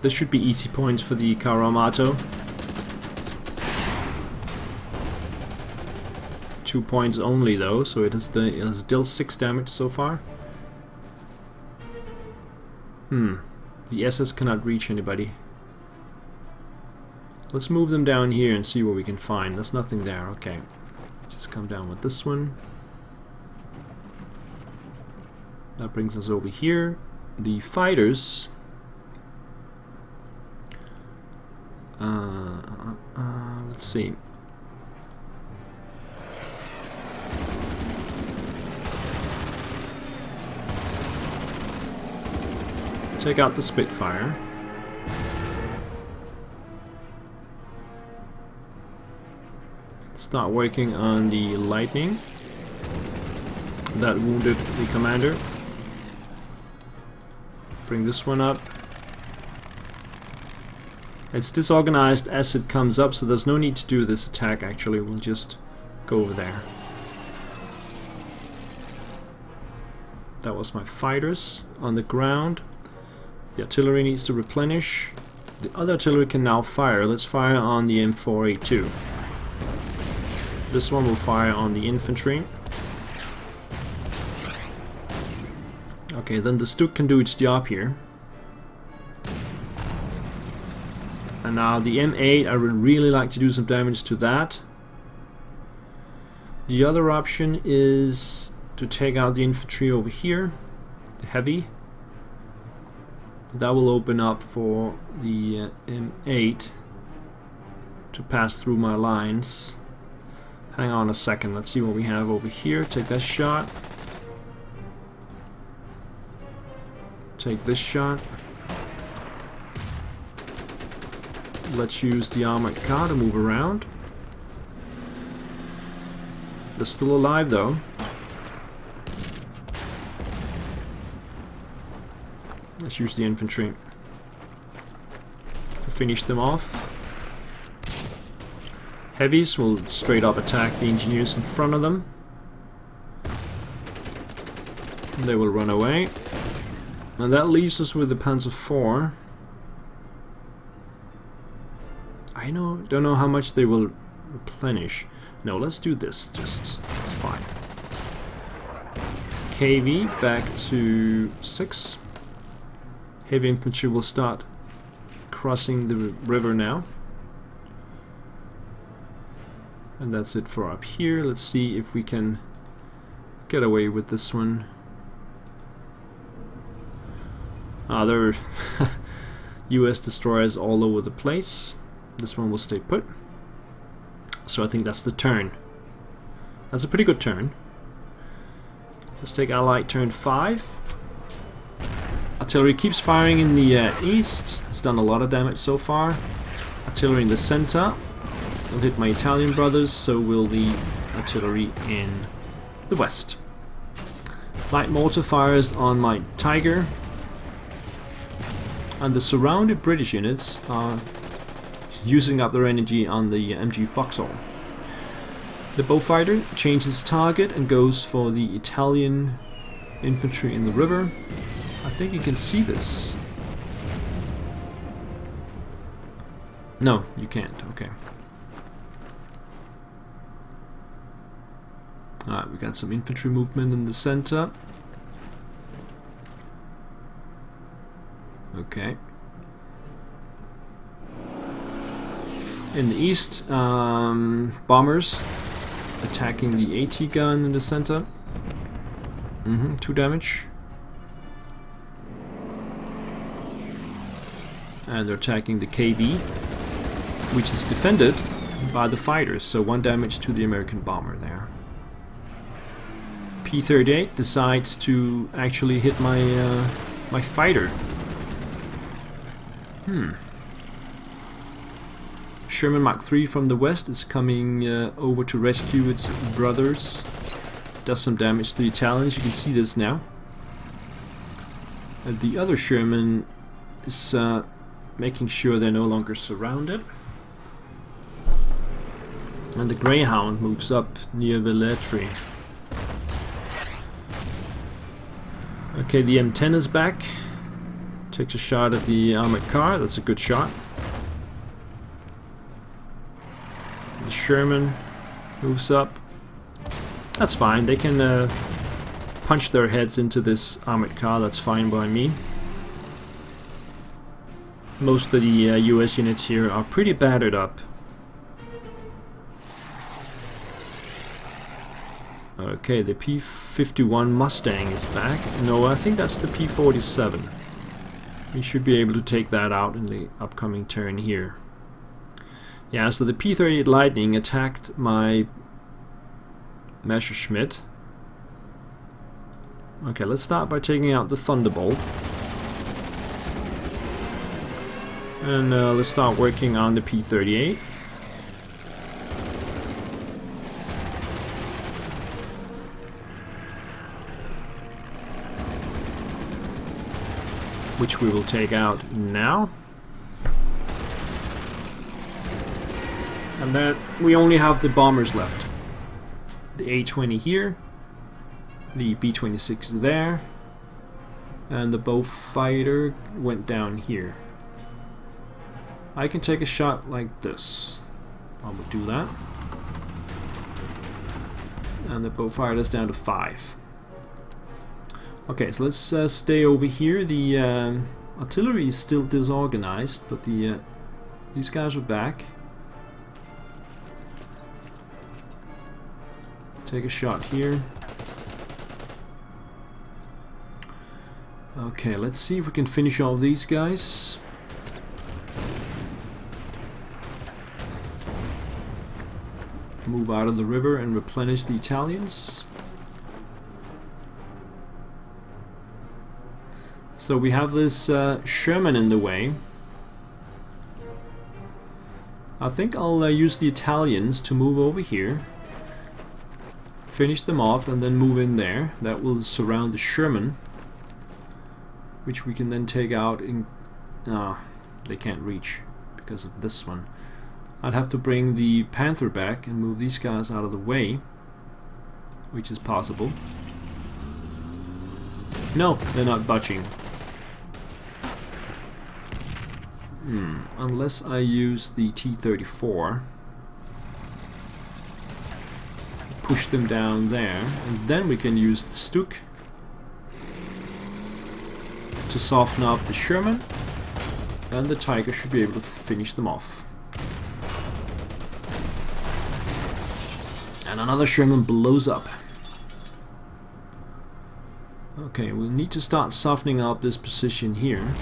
This should be easy points for the Karamato. 2 points only though, so it has dealt 6 damage so far. The SS cannot reach anybody. Let's move them down here and see what we can find. There's nothing there, okay. Just come down with this one. That brings us over here. The fighters. Let's see. Take out the Spitfire. Start working on the Lightning. That wounded the commander. Bring this one up. It's disorganized as it comes up, so there's no need to do this attack actually. We'll just go over there. That was my fighters on the ground. The artillery needs to replenish. The other artillery can now fire. Let's fire on the M4A2. This one will fire on the infantry. Okay, then the Stuk can do its job here. And now the M8, I would really like to do some damage to that. The other option is to take out the infantry over here, the heavy. That will open up for the M8 to pass through my lines. Hang on a second, let's see what we have over here. Take that shot. Take this shot. Let's use the armored car to move around. They're still alive though. Let's use the infantry to finish them off. Heavies will straight up attack the engineers in front of them. They will run away. And that leaves us with the Panzer IV. I don't know how much they will replenish. No, let's do this. It's fine. KV back to 6. Heavy infantry will start crossing the river now. And that's it for up here. Let's see if we can get away with this one. There are US destroyers all over the place. This one will stay put. So I think that's the turn. That's a pretty good turn. Let's take Allied turn 5. Artillery keeps firing in the east. Has done a lot of damage so far. Artillery in the center will hit my Italian brothers, so will the artillery in the west. Light mortar fires on my Tiger. And the surrounded British units are using up their energy on the MG Foxhole. The Beaufighter changes target and goes for the Italian infantry in the river. I think you can see this. No, you can't. Okay. Alright, we got some infantry movement in the center. Okay. In the east, bombers attacking the AT gun in the center. 2 damage. And they're attacking the KV, which is defended by the fighters, so 1 damage to the American bomber there. P-38 decides to actually hit my my fighter. Sherman Mark III from the west is coming over to rescue its brothers. Does some damage to the Italians, you can see this now. And the other Sherman is making sure they're no longer surrounded. And the Greyhound moves up near Velletri. Okay, the M10 is back. Takes a shot at the armored car, that's a good shot. The Sherman moves up. That's fine, they can punch their heads into this armored car, that's fine by me. Most of the US units here are pretty battered up. Okay, the P-51 Mustang is back. No, I think that's the P-47. We should be able to take that out in the upcoming turn here. Yeah, so the P-38 Lightning attacked my Messerschmitt. Okay, let's start by taking out the Thunderbolt. And let's start working on the P-38. Which we will take out now. And then we only have the bombers left. The A-20 here, the B-26 there, and the Beaufighter went down here. I can take a shot like this. I will do that. And the Beaufighter's down to 5. Okay, so let's stay over here. The artillery is still disorganized, but these guys are back. Take a shot here. Okay, let's see if we can finish all these guys. Move out of the river and replenish the Italians. So we have this Sherman in the way. I think I'll use the Italians to move over here. Finish them off and then move in there. That will surround the Sherman, which we can then take out in... they can't reach because of this one. I'd have to bring the Panther back and move these guys out of the way, which is possible. No, they're not budging. Unless I use the T-34. Push them down there, and then we can use the Stuk to soften up the Sherman, and the Tiger should be able to finish them off. And another Sherman blows up. Okay, we'll need to start softening up this position here.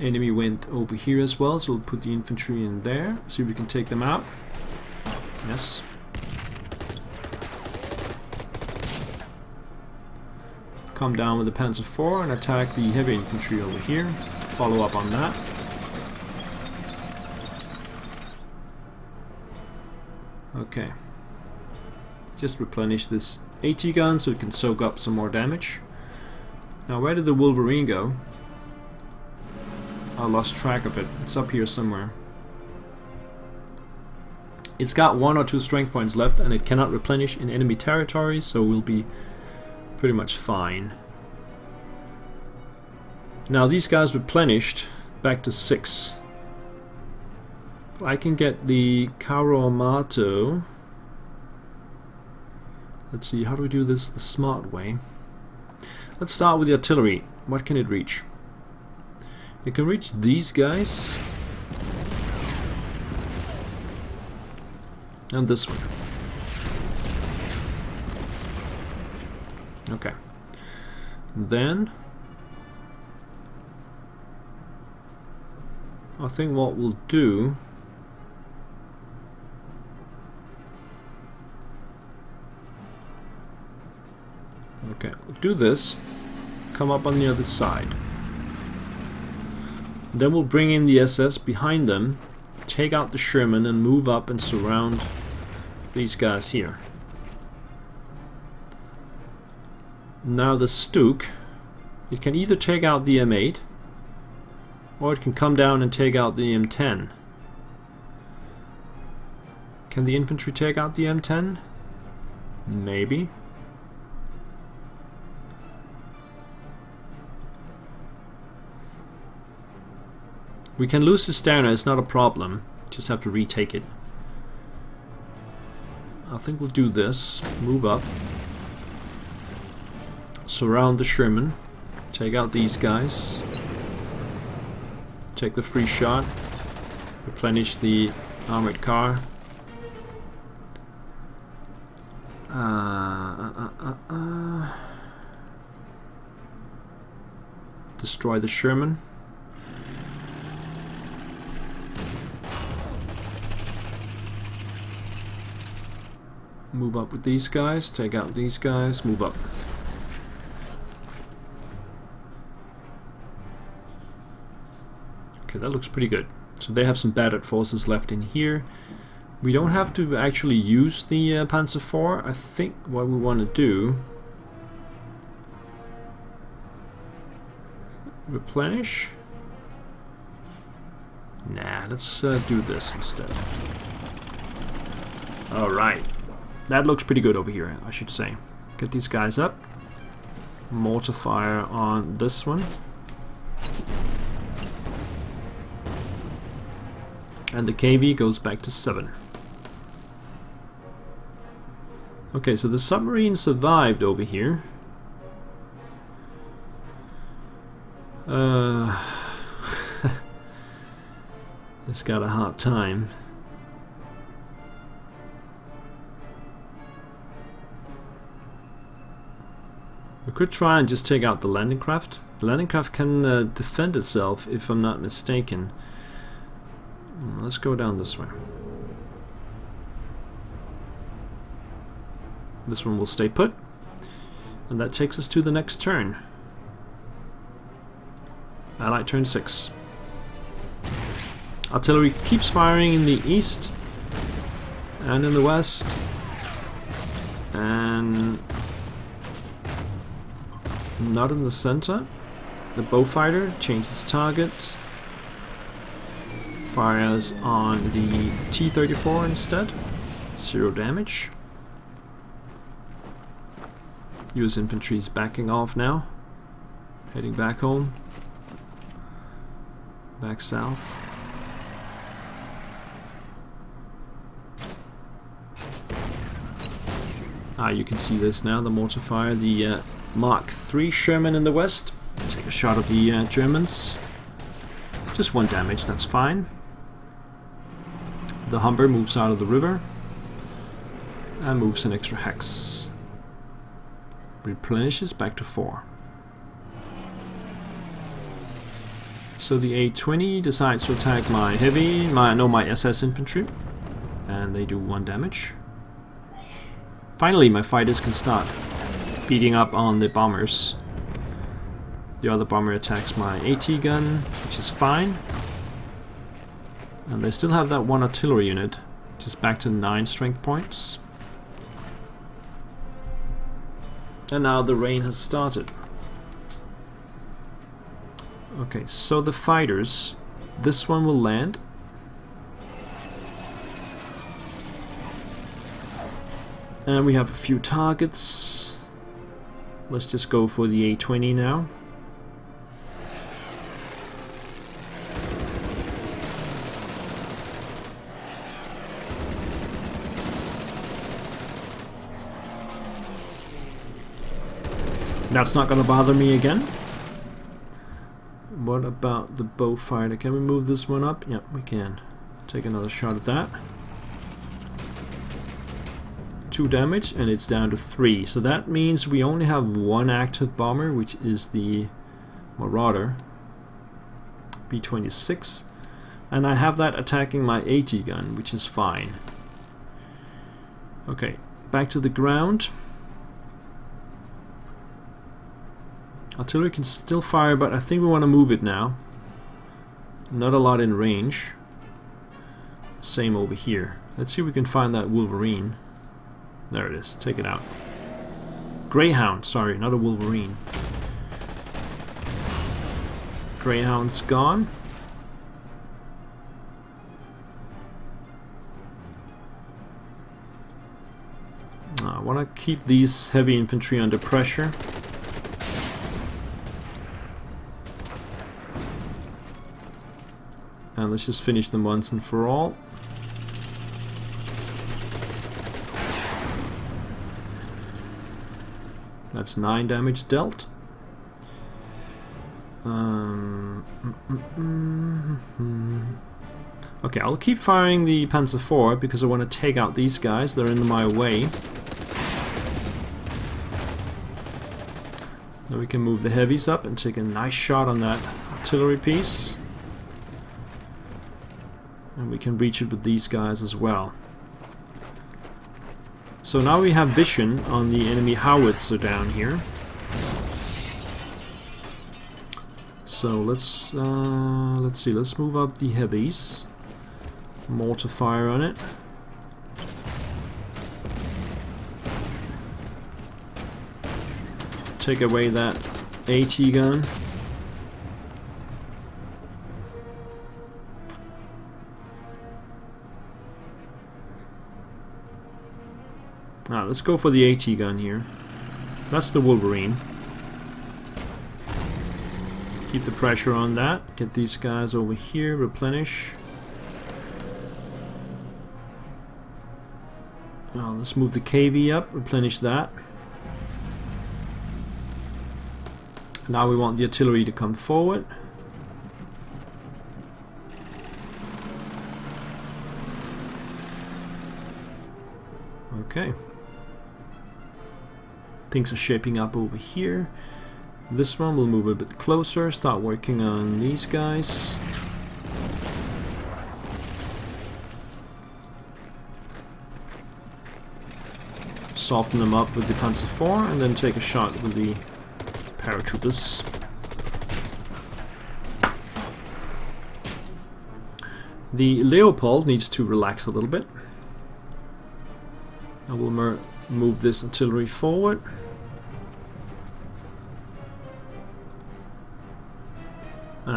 Enemy went over here as well, so we'll put the infantry in there, see if we can take them out. Yes. Come down with the Panzer IV and attack the heavy infantry over here. Follow up on that. Okay. Just replenish this AT gun so it can soak up some more damage. Now, where did the Wolverine go? I lost track of it. It's up here somewhere. It's got 1 or 2 strength points left and it cannot replenish in enemy territory, so we'll be pretty much fine. Now these guys replenished back to 6. I can get the Caro Amato. Let's see, how do we do this the smart way? Let's start with the artillery. What can it reach? It can reach these guys. And this one. Okay. Then I think what we'll do, okay, we'll do this, come up on the other side. Then we'll bring in the SS behind them, take out the Sherman and move up and surround these guys here. Now the Stuke, it can either take out the M8 or it can come down and take out the M10. Can the infantry take out the M10? Maybe. We can lose Cisterna, it's not a problem. Just have to retake it. I think we'll do this. Move up. Surround the Sherman. Take out these guys. Take the free shot. Replenish the armored car. Destroy the Sherman. Move up with these guys, take out these guys, move up. Okay, that looks pretty good. So they have some battered forces left in here. We don't have to actually use the Panzer IV. I think what we want to do... replenish? Nah, let's do this instead. Alright. That looks pretty good over here, I should say. Get these guys up. Mortar fire on this one. And the KV goes back to 7. Okay, so the submarine survived over here. It's got a hard time. We could try and just take out the landing craft. The landing craft can defend itself, if I'm not mistaken. Let's go down this way. This one will stay put. And that takes us to the next turn. Allied turn 6. Artillery keeps firing in the east and in the west. And not in the center. The bowfighter changes target. Fires on the T-34 instead. 0 damage. US infantry is backing off now. Heading back home. Back south. You can see this now, the mortar fire, the Mark III Sherman in the west. Take a shot at the Germans. Just 1 damage, that's fine. The Humber moves out of the river and moves an extra hex. Replenishes back to 4. So the A-20 decides to attack my heavy, my SS infantry, and they do 1 damage. Finally, my fighters can start beating up on the bombers. The other bomber attacks my AT gun, which is fine. And they still have that 1 artillery unit, which is back to 9 strength points. And now the rain has started. Okay, so the fighters, this one will land. And we have a few targets. Let's just go for the A-20 now. That's not gonna bother me again. What about the bow fighter? Can we move this one up? Yep, we can. Take another shot at that. 2 damage, and it's down to 3. So that means we only have 1 active bomber, which is the Marauder B-26. And I have that attacking my AT gun, which is fine. Okay, back to the ground. Artillery can still fire, but I think we want to move it now. Not a lot in range. Same over here. Let's see if we can find that Wolverine. There it is. Take it out. Greyhound, sorry, not a Wolverine. Greyhound's gone. I want to keep these heavy infantry under pressure. And let's just finish them once and for all. That's 9 damage dealt. Okay, I'll keep firing the Panzer IV because I want to take out these guys. They're in my way. Then we can move the heavies up and take a nice shot on that artillery piece. And we can reach it with these guys as well. So now we have vision on the enemy howitzer down here. So let's see, let's move up the heavies. Mortar fire on it. Take away that AT gun. Let's go for the AT gun here. That's the Wolverine. Keep the pressure on that. Get these guys over here, replenish. Let's move the KV up, replenish that. Now we want the artillery to come forward. Okay. Things are shaping up over here. This one will move a bit closer, start working on these guys. Soften them up with the Panzer IV and then take a shot with the paratroopers. The Leopold needs to relax a little bit. I will move this artillery forward.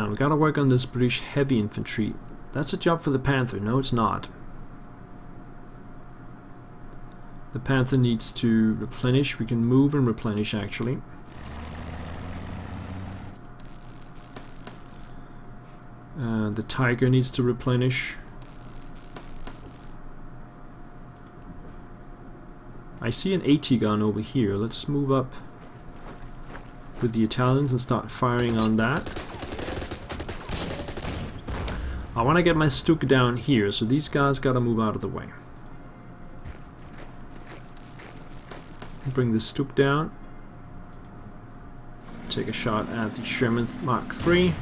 We gotta work on this British heavy infantry. That's a job for the Panther. No, it's not. The Panther needs to replenish. We can move and replenish actually. The Tiger needs to replenish. I see an AT gun over here. Let's move up with the Italians and start firing on that. I want to get my Stuk down here, so these guys gotta move out of the way. Bring the Stuk down. Take a shot at the Sherman Mark III.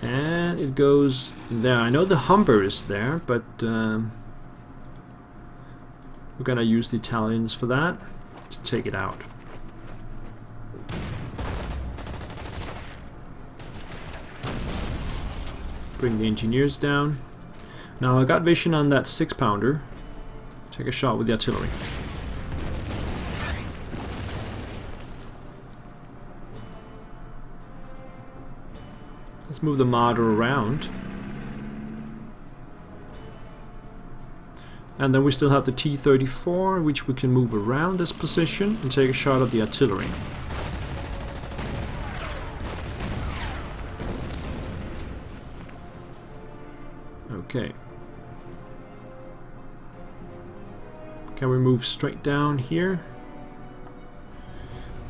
And it goes there. I know the Humber is there, but we're gonna use the Italians for that to take it out. Bring the engineers down. Now I got vision on that 6-pounder. Take a shot with the artillery. Let's move the Marder around. And then we still have the T-34, which we can move around this position and take a shot at the artillery. Okay. Can we move straight down here?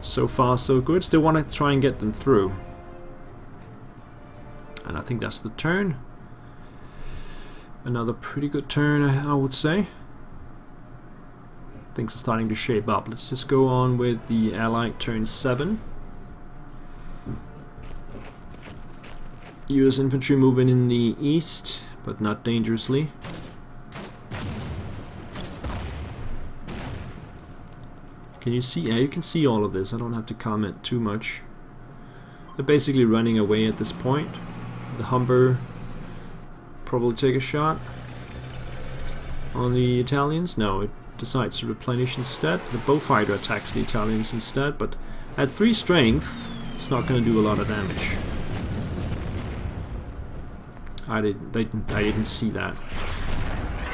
So far so good. Still want to try and get them through. And I think that's the turn. Another pretty good turn, I would say. Things are starting to shape up. Let's just go on with the Allied turn 7. US infantry moving in the east, but not dangerously. Can you see? Yeah, you can see all of this. I don't have to comment too much. They're basically running away at this point. The Humber probably take a shot on the Italians. No, it decides to replenish instead. The Bowfighter attacks the Italians instead, but at 3 strength, it's not going to do a lot of damage. I didn't see that.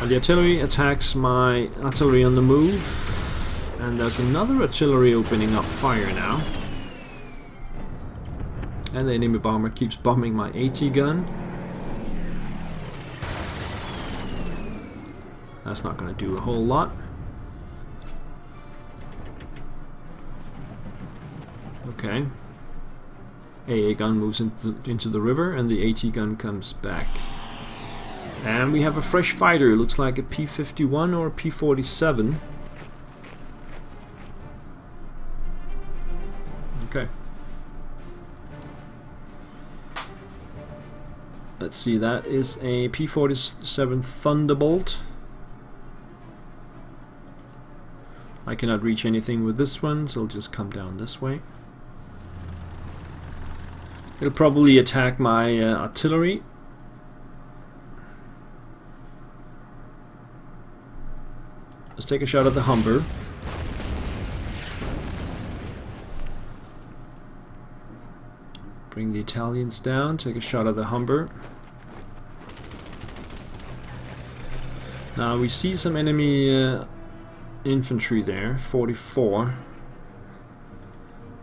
The artillery attacks my artillery on the move, and there's another artillery opening up fire now. And the enemy bomber keeps bombing my AT gun. That's not going to do a whole lot. Okay. AA gun moves into the river, and the AT gun comes back. And we have a fresh fighter. It looks like a P-51 or a P-47. Okay. Let's see, that is a P-47 Thunderbolt. I cannot reach anything with this one, so I'll just come down this way. It'll probably attack my artillery. Let's take a shot at the Humber. Bring the Italians down, take a shot at the Humber. Now we see some enemy infantry there, 44.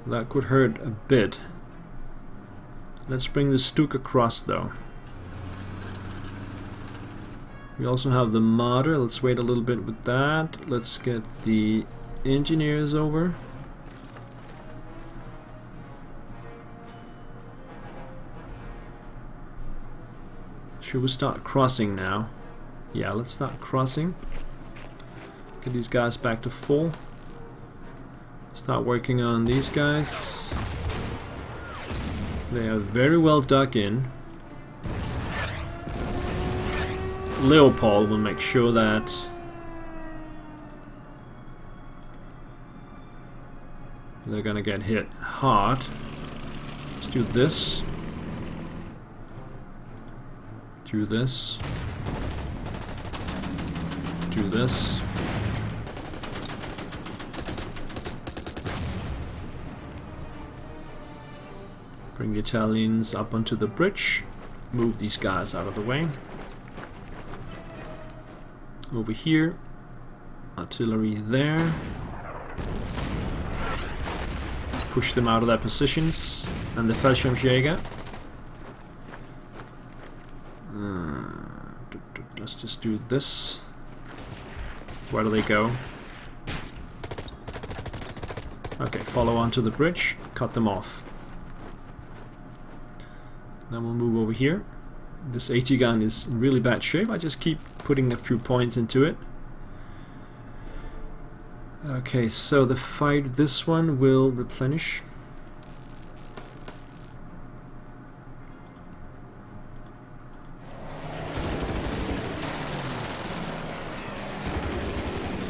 That could hurt a bit. Let's bring the Stuk across though. We also have the Marder. Let's wait a little bit with that. Let's get the engineers over. Should we start crossing now? Yeah, let's start crossing. Get these guys back to full. Start working on these guys. They are very well dug in. Leopold will make sure that they're gonna get hit hard. Let's do this. Do this. Do this. Bring the Italians up onto the bridge. Move these guys out of the way. Over here. Artillery there. Push them out of their positions. And the Fallschirmjäger. Let's just do this. Where do they go? Okay, follow onto the bridge, cut them off. Then we'll move over here. This AT gun is in really bad shape. I just keep putting a few points into it. Okay, so the fight, this one will replenish.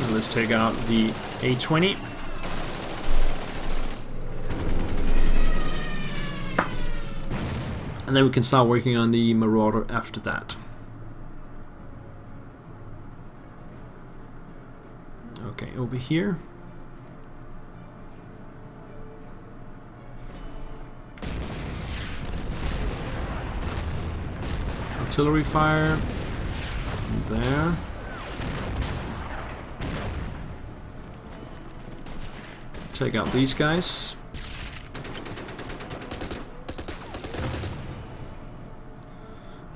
And let's take out the A-20. And then we can start working on the Marauder after that. Okay, over here. Artillery fire. There. Take out these guys.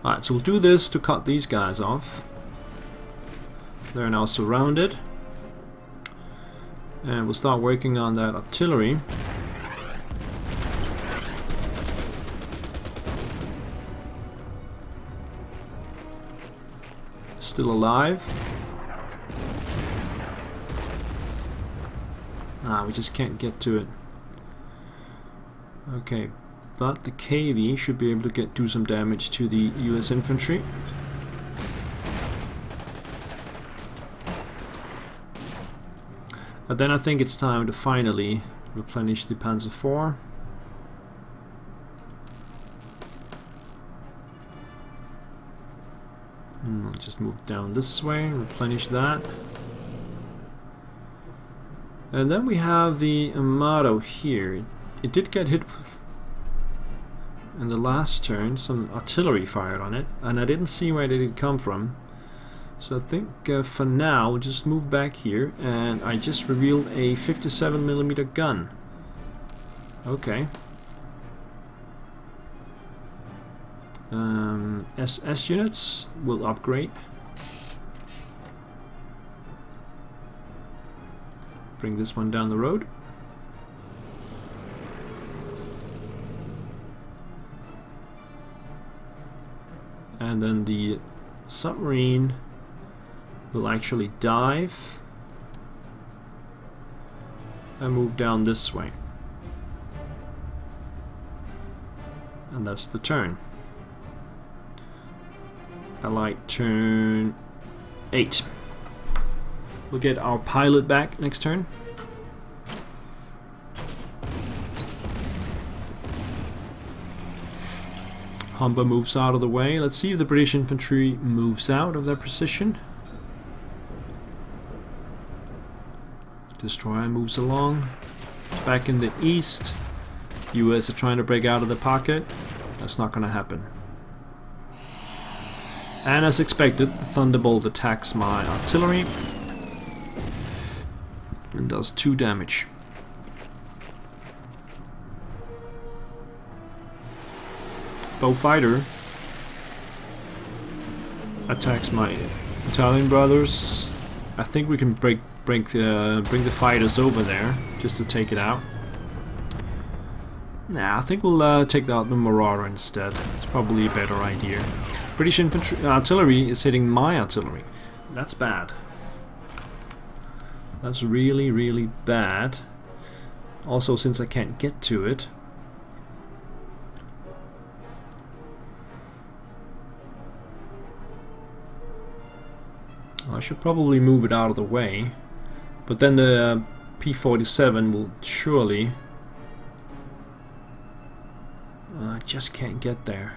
Alright, so we'll do this to cut these guys off. They're now surrounded. And we'll start working on that artillery. Still alive. Ah, we just can't get to it. Okay. But the KV should be able to do some damage to the US infantry. But then I think it's time to finally replenish the Panzer IV. I'll just move down this way, replenish that. And then we have the Amato here. It did get hit in the last turn, some artillery fired on it, and I didn't see where it did come from. So I think for now we'll just move back here, and I just revealed a 57mm gun. Okay. SS units will upgrade. Bring this one down the road. And then the submarine will actually dive and move down this way. And that's the turn. Allied turn 8. We'll get our pilot back next turn. Humber moves out of the way. Let's see if the British infantry moves out of their position. Destroyer moves along. Back in the east. US are trying to break out of the pocket. That's not going to happen. And as expected, the Thunderbolt attacks my artillery and does 2 damage. Fighter attacks my Italian brothers. I think we can bring the fighters over there just to take it out. Nah, I think we'll take out the Marauder instead. It's probably a better idea. British infantry artillery is hitting my artillery. That's bad. That's really, really bad. Also, since I can't get to it. I should probably move it out of the way, but then the P-47 will surely... I just can't get there.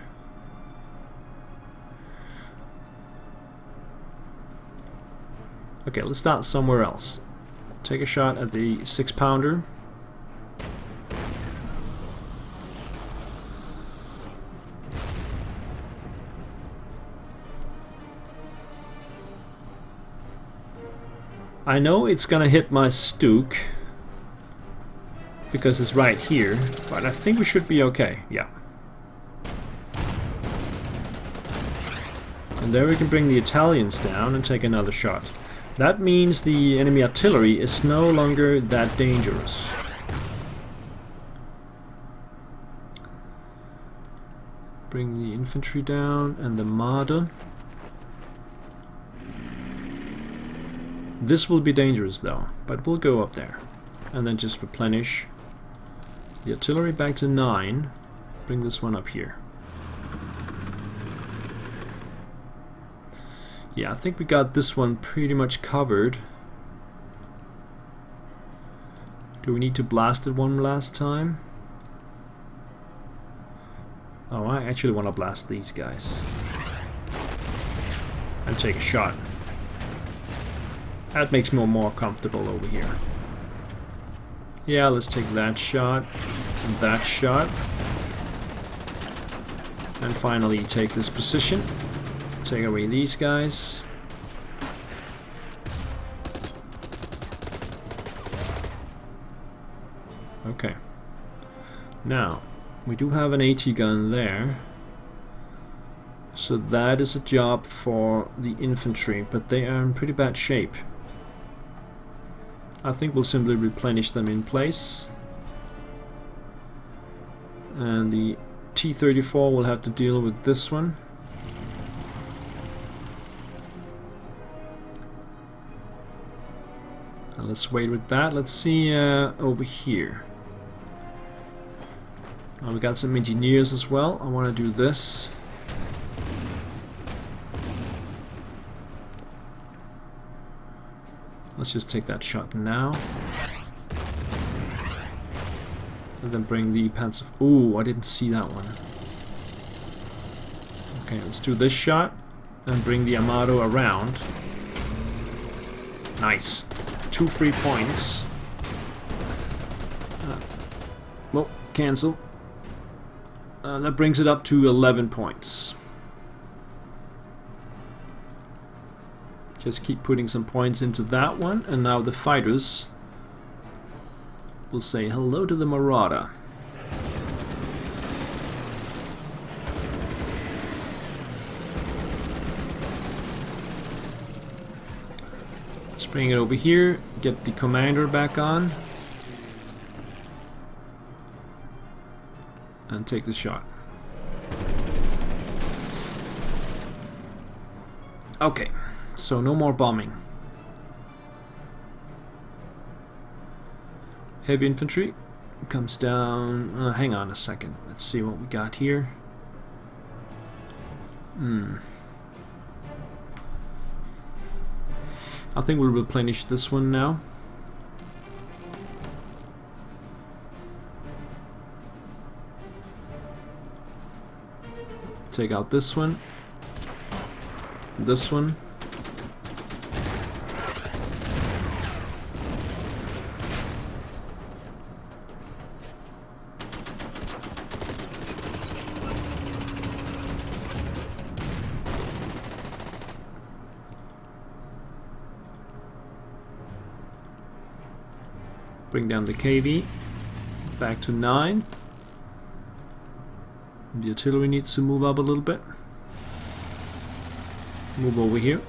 Okay, let's start somewhere else. Take a shot at the 6-pounder. I know it's gonna hit my Stuke because it's right here, but I think we should be okay. Yeah. And there we can bring the Italians down and take another shot. That means the enemy artillery is no longer that dangerous. Bring the infantry down and the marder. This will be dangerous though, but we'll go up there. And then just replenish the artillery back to 9. Bring this one up here. Yeah, I think we got this one pretty much covered. Do we need to blast it one last time? Oh, I actually want to blast these guys. And take a shot. That makes me more comfortable over here. Yeah, let's take that shot. And that shot. And finally take this position. Take away these guys. Okay. Now, we do have an AT gun there. So that is a job for the infantry, but they are in pretty bad shape. I think we'll simply replenish them in place. And the T-34 will have to deal with this one. Let's wait with that. Let's see over here. We got some engineers as well. I want to do this. Let's just take that shot now. And then bring the Panzer... Ooh, I didn't see that one. Okay, let's do this shot. And bring the Armado around. Nice. 2 free points. Well, cancel. That brings it up to 11 points. Just keep putting some points into that one, and now the fighters will say hello to the Marauder. Let's bring it over here, get the commander back on, and take the shot. Okay, so no more bombing. Heavy infantry comes down. Hang on a second. Let's see what we got here. I think we'll replenish this one now. Take out this one. This one. Bring down the KV back to 9. The artillery needs to move up a little bit. Move over here.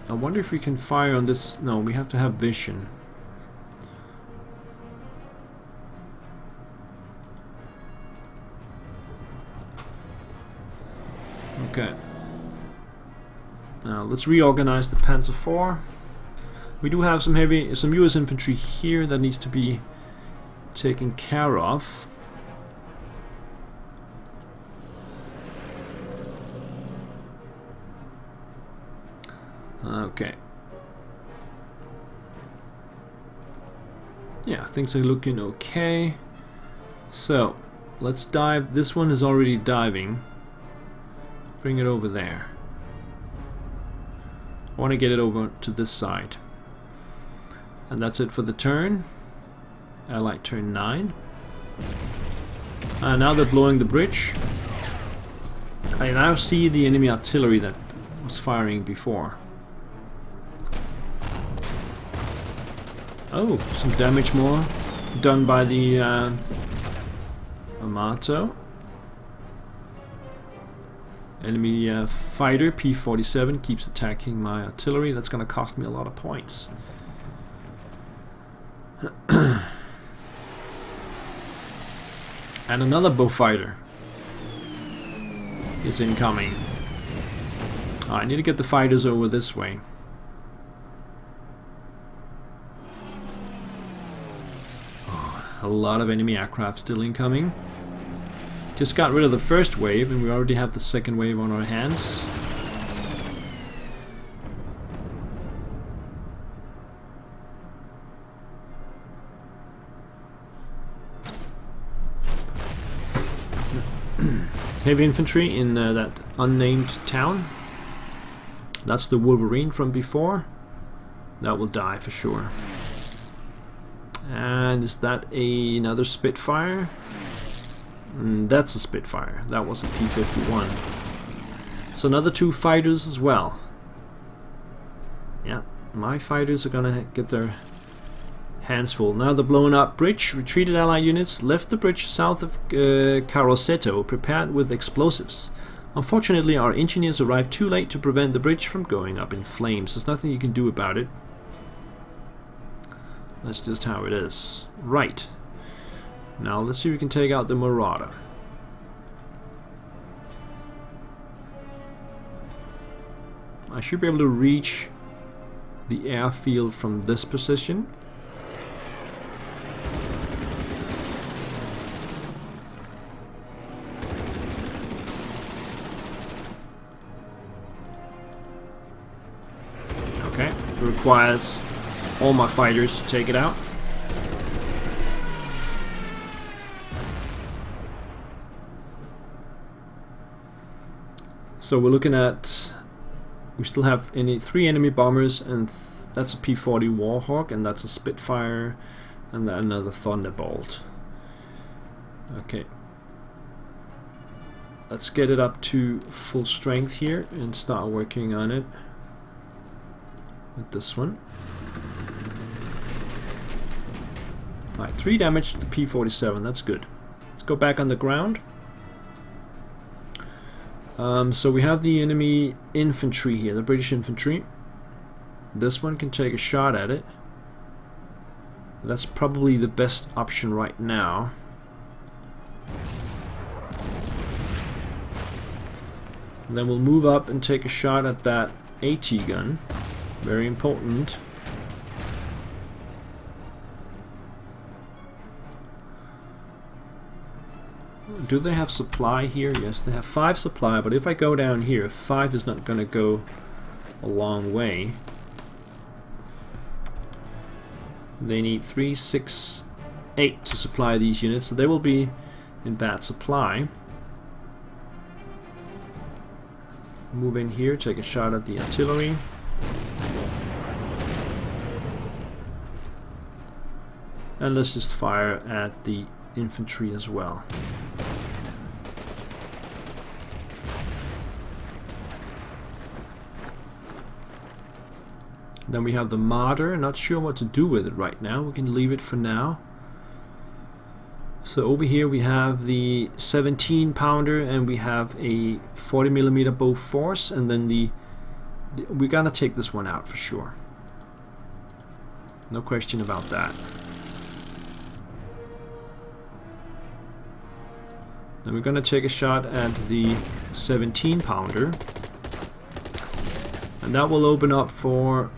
I wonder if we can fire on this. No, we have to have vision. Okay. Now let's reorganize the Panzer IV. We do have some US infantry here that needs to be taken care of. Okay. Yeah, things are looking okay. So, let's dive. This one is already diving. Bring it over there. I want to get it over to this side. And that's it for the turn. Allied turn 9. Now they're blowing the bridge. I now see the enemy artillery that was firing before. Oh, some damage more done by the Amato. Enemy fighter P-47 keeps attacking my artillery. That's gonna cost me a lot of points. And another Beaufighter is incoming. Oh, I need to get the fighters over this way. Oh, a lot of enemy aircraft still incoming. Just got rid of the first wave and we already have the second wave on our hands. Heavy infantry in that unnamed town. That's the Wolverine from before. That will die for sure. And is that another Spitfire? That's a Spitfire. That was a P-51. So another 2 fighters as well. Yeah, my fighters are gonna get their hands full. Now the blown up bridge. Retreated Allied units left the bridge south of Carosetto prepared with explosives. Unfortunately, our engineers arrived too late to prevent the bridge from going up in flames. There's nothing you can do about it. That's just how it is. Right. Now let's see if we can take out the Marauder. I should be able to reach the airfield from this position. Okay, it requires all my fighters to take it out. So we're looking at, we still have 3 enemy bombers, and that's a P-40 Warhawk, and that's a Spitfire, and then another Thunderbolt. Okay, let's get it up to full strength here and start working on it with this one. Alright, 3 damage to the P-47, that's good. Let's go back on the ground. So we have the enemy infantry here, the British infantry. This one can take a shot at it. That's probably the best option right now. And then we'll move up and take a shot at that AT gun. Very important. Do they have supply here? Yes, they have 5 supply, but if I go down here, 5 is not going to go a long way. They need 3, 6, 8 to supply these units, so they will be in bad supply. Move in here, take a shot at the artillery. And let's just fire at the infantry as well. Then we have the Marder. Not sure what to do with it right now. We can leave it for now. So over here we have the 17 pounder and we have a 40mm Bofors, and then we're gonna take this one out for sure. No question about that. Then we're gonna take a shot at the 17 pounder, and that will open up for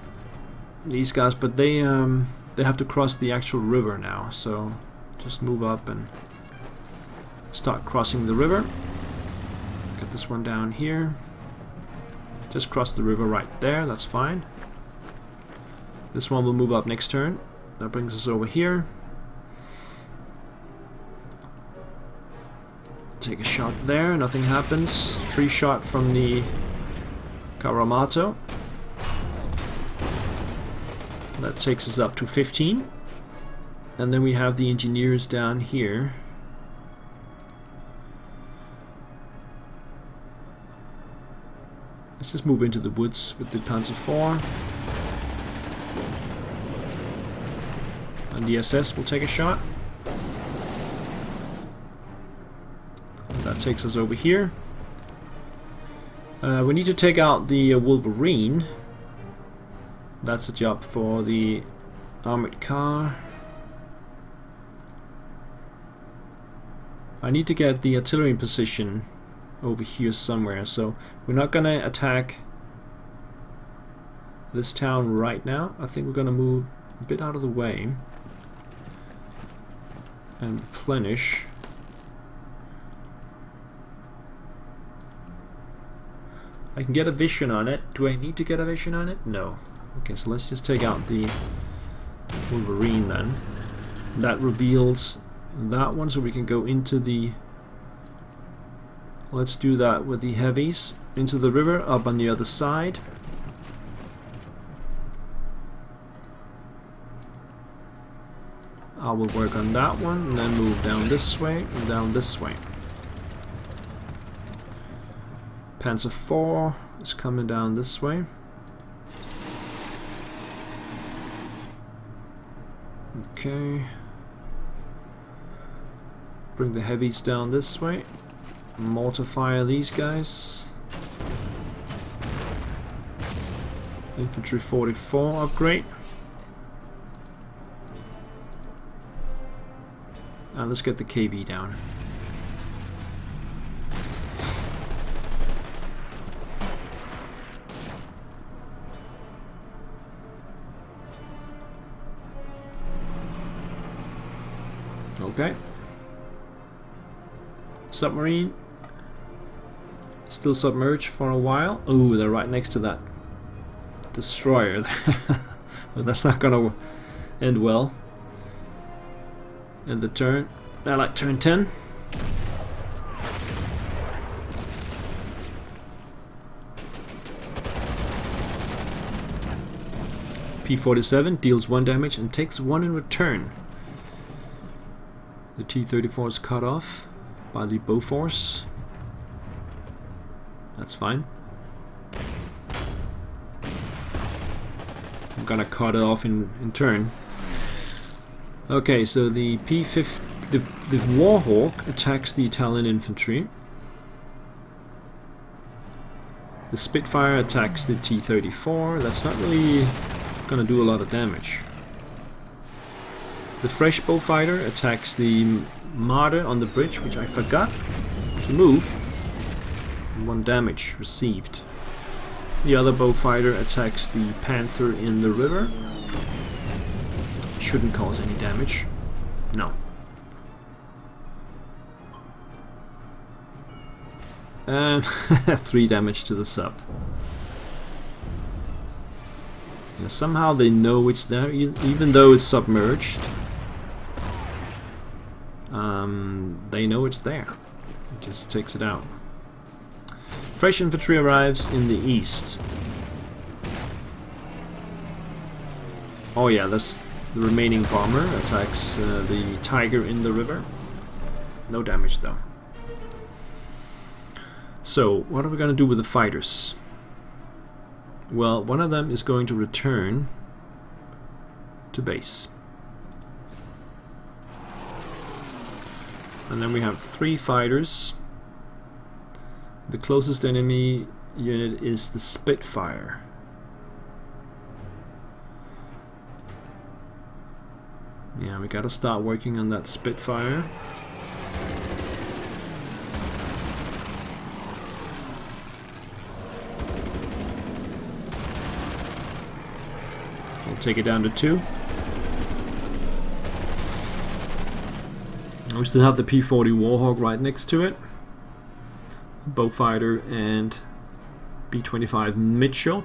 these guys, but they have to cross the actual river now, so just move up and start crossing the river. Get this one down here. Just cross the river right there, that's fine. This one will move up next turn. That brings us over here. Take a shot there, nothing happens. Free shot from the Karamato. That takes us up to 15. And then we have the engineers down here. Let's just move into the woods with the Panzer IV. And the SS will take a shot. And that takes us over here. We need to take out the Wolverine. That's a job for the armored car. I need to get the artillery in position over here somewhere, so we're not gonna attack this town right now. I think we're gonna move a bit out of the way and replenish. I can get a vision on it. Do I need to get a vision on it? No. Okay, so let's just take out the Wolverine then. That reveals that one, so we can go into the... Let's do that with the heavies. Into the river, up on the other side. I will work on that one, and then move down this way, and down this way. Panzer 4 is coming down this way. Okay. Bring the heavies down this way. Mortar fire these guys. Infantry 44 upgrade. And let's get the KB down. Okay. Submarine. Still submerged for a while. Ooh, they're right next to that destroyer. Well, that's not gonna end well. End the turn. I like turn 10. P-47 deals 1 damage and takes 1 in return. The T-34 is cut off by the Bofors. That's fine. I'm gonna cut it off in turn. Okay, so the P-50, the Warhawk attacks the Italian infantry. The Spitfire attacks the T-34. That's not really gonna do a lot of damage. The Fresh Bowfighter attacks the Marder on the bridge, which I forgot to move. 1 damage received. The other Bowfighter attacks the Panther in the river. Shouldn't cause any damage. No. And 3 damage to the sub. Yeah, somehow they know it's there, even though it's submerged. They know it's there. It just takes it out. Fresh infantry arrives in the east. Oh yeah, that's the remaining bomber attacks the Tiger in the river. No damage though. So, what are we going to do with the fighters? Well, one of them is going to return to base. And then we have 3 fighters. The closest enemy unit is the Spitfire. Yeah, we gotta start working on that Spitfire. I'll take it down to 2. We still have the P-40 Warhawk right next to it. Bowfighter and B-25 Mitchell.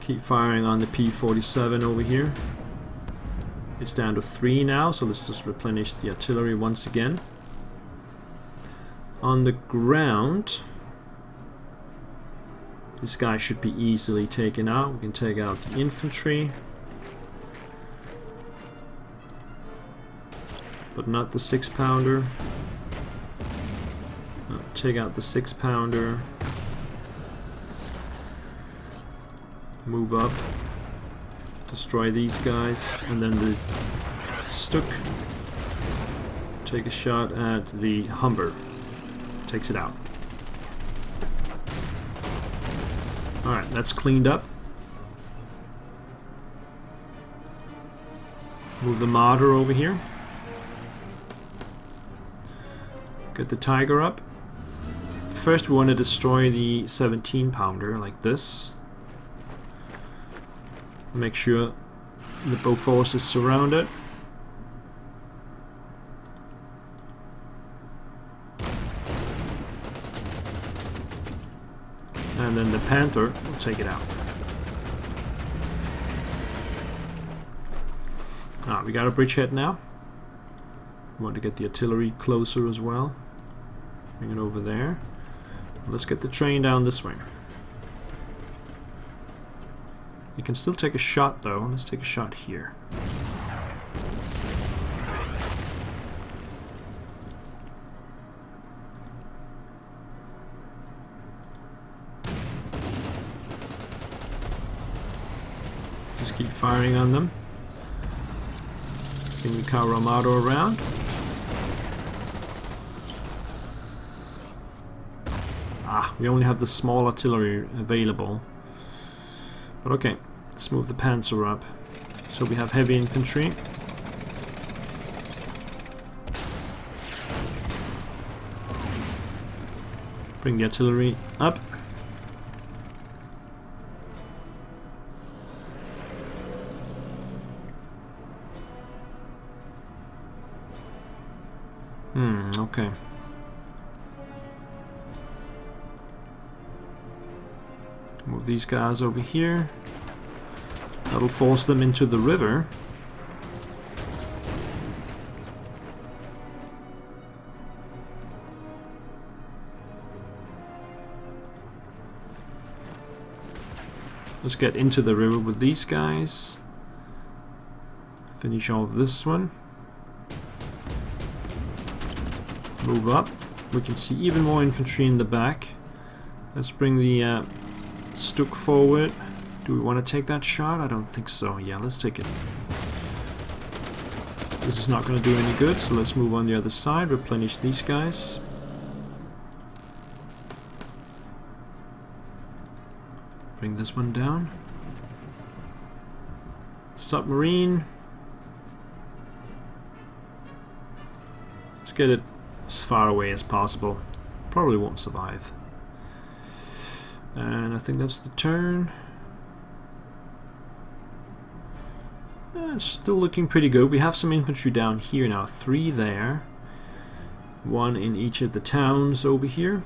Keep firing on the P-47 over here. It's down to 3 now, so let's just replenish the artillery once again. On the ground, this guy should be easily taken out. We can take out the infantry, but not the 6-pounder. Take out the 6-pounder. Move up. Destroy these guys. And then the Stuk. Take a shot at the Humber. Takes it out. Alright, that's cleaned up. Move the mortar over here. Get the Tiger up. First we want to destroy the 17 pounder like this. Make sure the both forces surround it. And then the Panther will take it out. We got a bridgehead now. We want to get the artillery closer as well. Bring it over there. Let's get the train down this way. You can still take a shot though. Let's take a shot here. Just keep firing on them. Bring the Caramado around. We only have the small artillery available. But okay, let's move the Panzer up. So we have heavy infantry. Bring the artillery up. Okay. Move these guys over here. That'll force them into the river. Let's get into the river with these guys. Finish off this one. Move up. We can see even more infantry in the back. Let's bring the Stuk forward. Do we want to take that shot? I don't think so. Yeah, let's take it. This is not going to do any good, so let's move on the other side. Replenish these guys. Bring this one down. Submarine. Let's get it as far away as possible. Probably won't survive. And I think that's the turn. It's still looking pretty good. We have some infantry down here now. 3 there. 1 in each of the towns over here.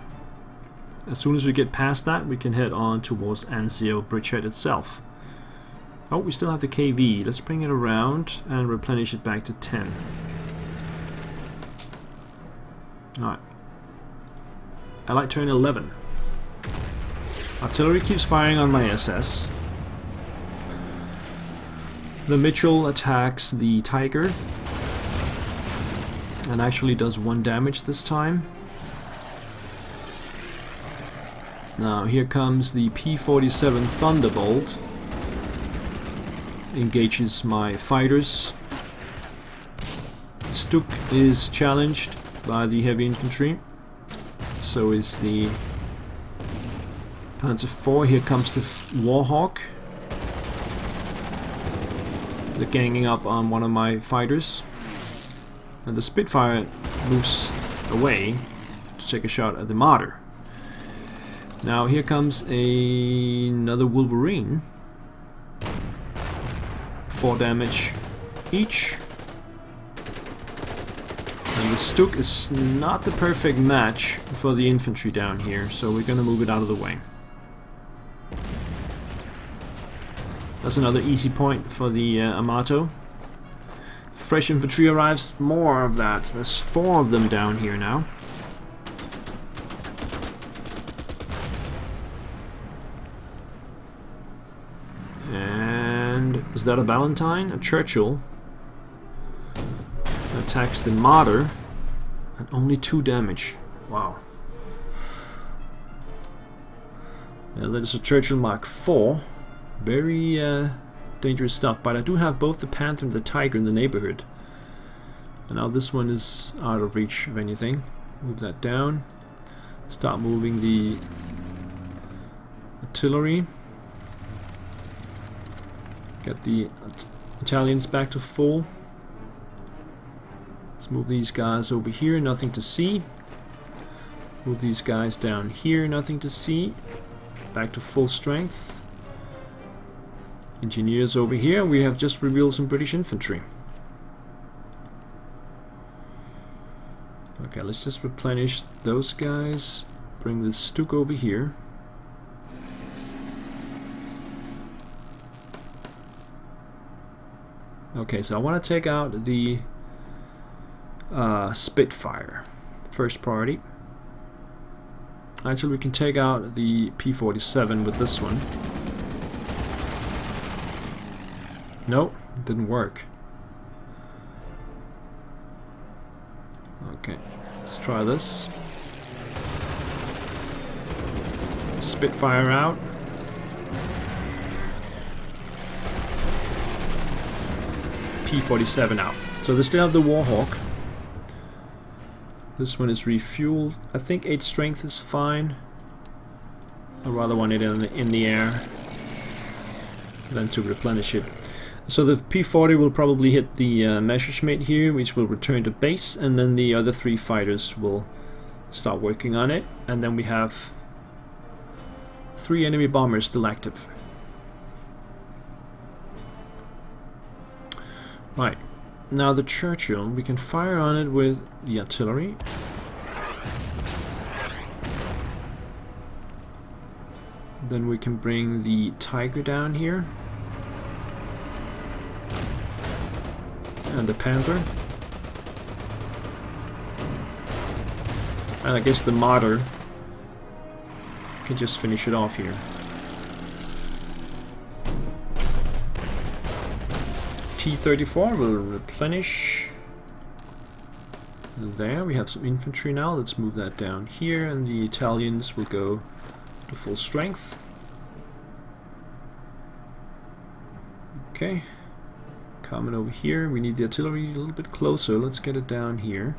As soon as we get past that, we can head on towards Anzio bridgehead itself. Oh, we still have the KV. Let's bring it around and replenish it back to 10. Alright. I like turn 11. Artillery keeps firing on my SS. The Mitchell attacks the Tiger and actually does 1 damage this time. Now here comes the P-47 Thunderbolt. Engages my fighters. Stuk is challenged by the heavy infantry. So is the Panzer IV. Here comes the Warhawk. They're ganging up on one of my fighters. And the Spitfire moves away to take a shot at the Martyr. Now here comes another Wolverine. 4 damage each. And the Stuk is not the perfect match for the infantry down here, so we're gonna move it out of the way. That's another easy point for the Amato. Fresh infantry arrives, more of that. There's 4 of them down here now. And is that a Valentine? A Churchill attacks the Martyr and only 2 damage. Wow. That is a Churchill Mark IV. Very dangerous stuff, but I do have both the Panther and the Tiger in the neighborhood. And now this one is out of reach of anything. Move that down. Start moving the artillery. Get the Italians back to full. Let's move these guys over here, nothing to see. Move these guys down here, nothing to see. Back to full strength. Engineers over here, we have just revealed some British infantry. Okay, let's just replenish those guys. Bring the Stuk over here. Okay, so I want to take out the Spitfire. First priority. Actually, we can take out the P-47 with this one. Nope, it didn't work. Okay, let's try this. Spitfire out. P-47 out. So they still have the Warhawk. This one is refueled. I think 8 strength is fine. I rather want it in the air than to replenish it. So the P-40 will probably hit the Messerschmitt here, which will return to base, and then the other 3 fighters will start working on it, and then we have 3 enemy bombers still active. Right, now the Churchill, we can fire on it with the artillery. Then we can bring the Tiger down here. And the Panther. And I guess the Martyr can just finish it off here. T-34 will replenish. There, we have some infantry now. Let's move that down here, and the Italians will go to full strength. Okay. Coming over here, we need the artillery a little bit closer. Let's get it down here.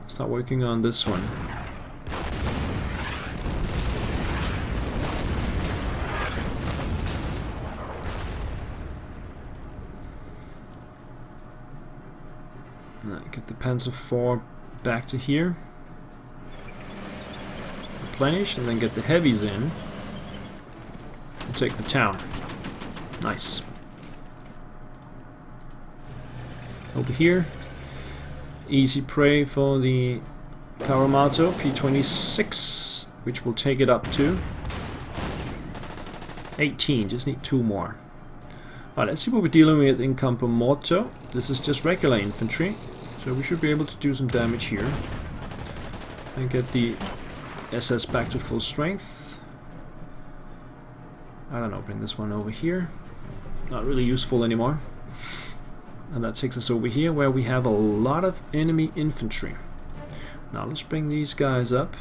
Start working on this one. Get the Panzer IV back to here. Replenish, and then get the heavies in. And take the town. Nice. Over here, easy prey for the Kawamato P-26, which will take it up to 18. Just need 2 more. Alright, let's see what we're dealing with in Campo Morto. This is just regular infantry, so we should be able to do some damage here and get the SS back to full strength. I don't know, bring this one over here. Not really useful anymore. And that takes us over here where we have a lot of enemy infantry. Now let's bring these guys up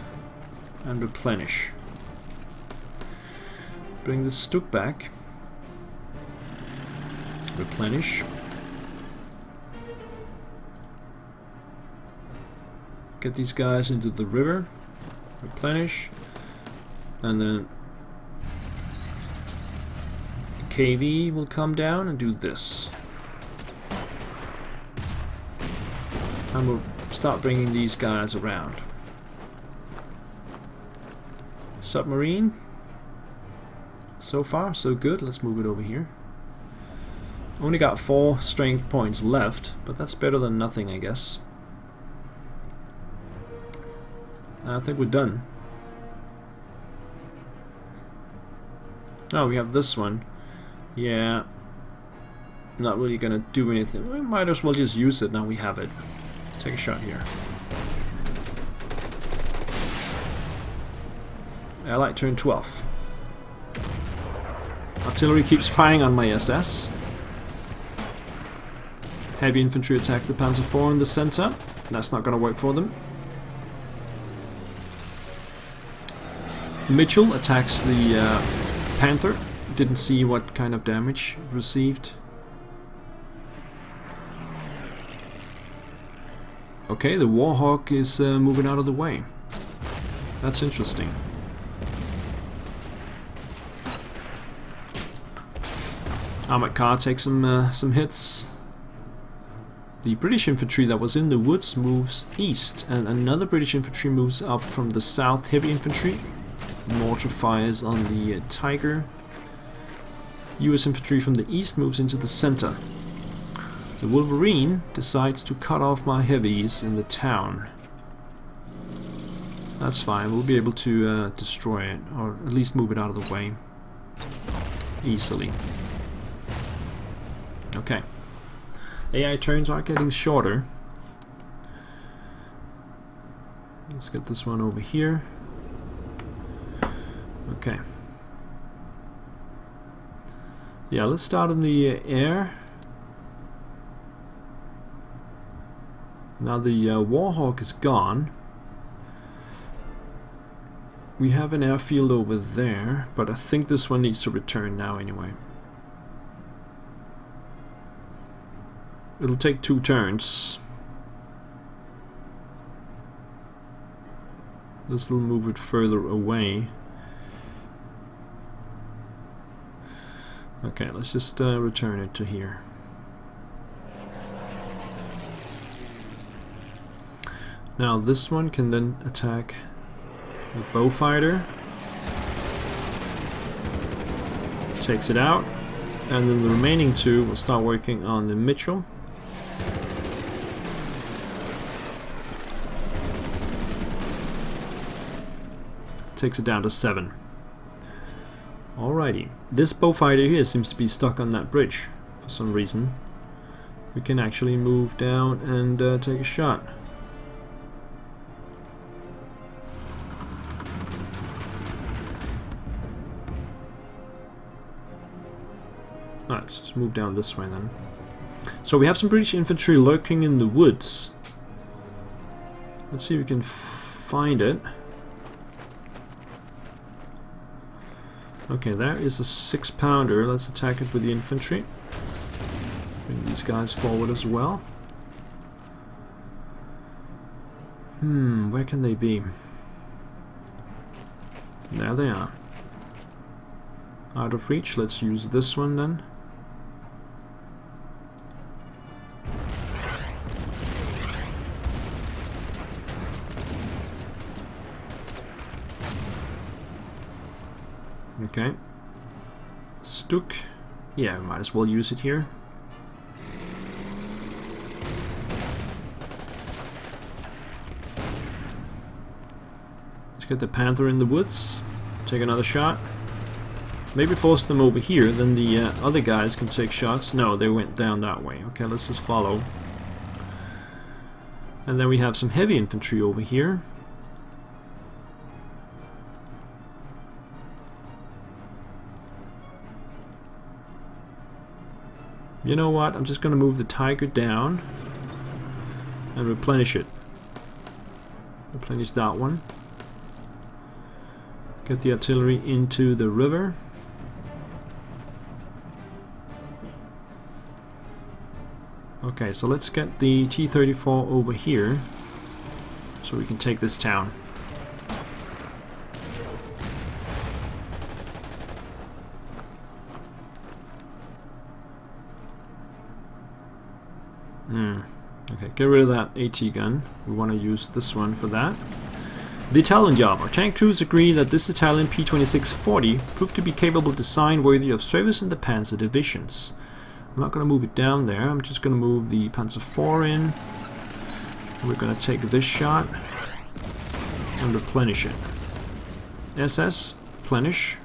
and replenish. Bring the Stuk back. Replenish. Get these guys into the river. Replenish. And then KV will come down and do this. And we'll start bringing these guys around. Submarine. So far, so good. Let's move it over here. Only got 4 strength points left, but that's better than nothing, I guess. I think we're done. Oh, we have this one. Yeah, not really gonna do anything. We might as well just use it now we have it. Take a shot here. Allied turn 12. Artillery keeps firing on my SS. Heavy infantry attack the Panzer IV in the center. That's not gonna work for them. Mitchell attacks the Panther. Didn't see what kind of damage received. Okay, the Warhawk is moving out of the way. That's interesting. Armored car takes some hits. The British infantry that was in the woods moves east, and another British infantry moves up from the south. Heavy infantry. Mortar fires on the Tiger. US infantry from the east moves into the center. The Wolverine decides to cut off my heavies in the town. That's fine, we'll be able to destroy it, or at least move it out of the way easily. Okay. AI turns are getting shorter. Let's get this one over here. Okay. Yeah, let's start in the air. Now the Warhawk is gone. We have an airfield over there, but I think this one needs to return now anyway. It'll take 2 turns. This will move it further away. Okay, let's just return it to here. Now this one can then attack the Bowfighter. Takes it out. And then the remaining 2 will start working on the Mitchell. Takes it down to 7. Alrighty. This Bowfighter here seems to be stuck on that bridge for some reason. We can actually move down and take a shot. Alright, let's just move down this way then. So we have some British infantry lurking in the woods. Let's see if we can find it. Okay, there is a 6-pounder. Let's attack it with the infantry. Bring these guys forward as well. Where can they be? There they are. Out of reach. Let's use this one then. Okay. Stuck. Yeah, we might as well use it here. Let's get the Panther in the woods. Take another shot. Maybe force them over here, then the other guys can take shots. No, they went down that way. Okay, let's just follow. And then we have some heavy infantry over here. You know what? I'm just going to move the Tiger down and replenish it. Replenish that one. Get the artillery into the river. Okay, so let's get the T-34 over here so we can take this town. Okay, get rid of that AT gun. We want to use this one for that. The Italian job. Our tank crews agree that this Italian P-2640 proved to be capable design worthy of service in the Panzer divisions. I'm not going to move it down there. I'm just going to move the Panzer IV in. We're going to take this shot and replenish it. SS, replenish.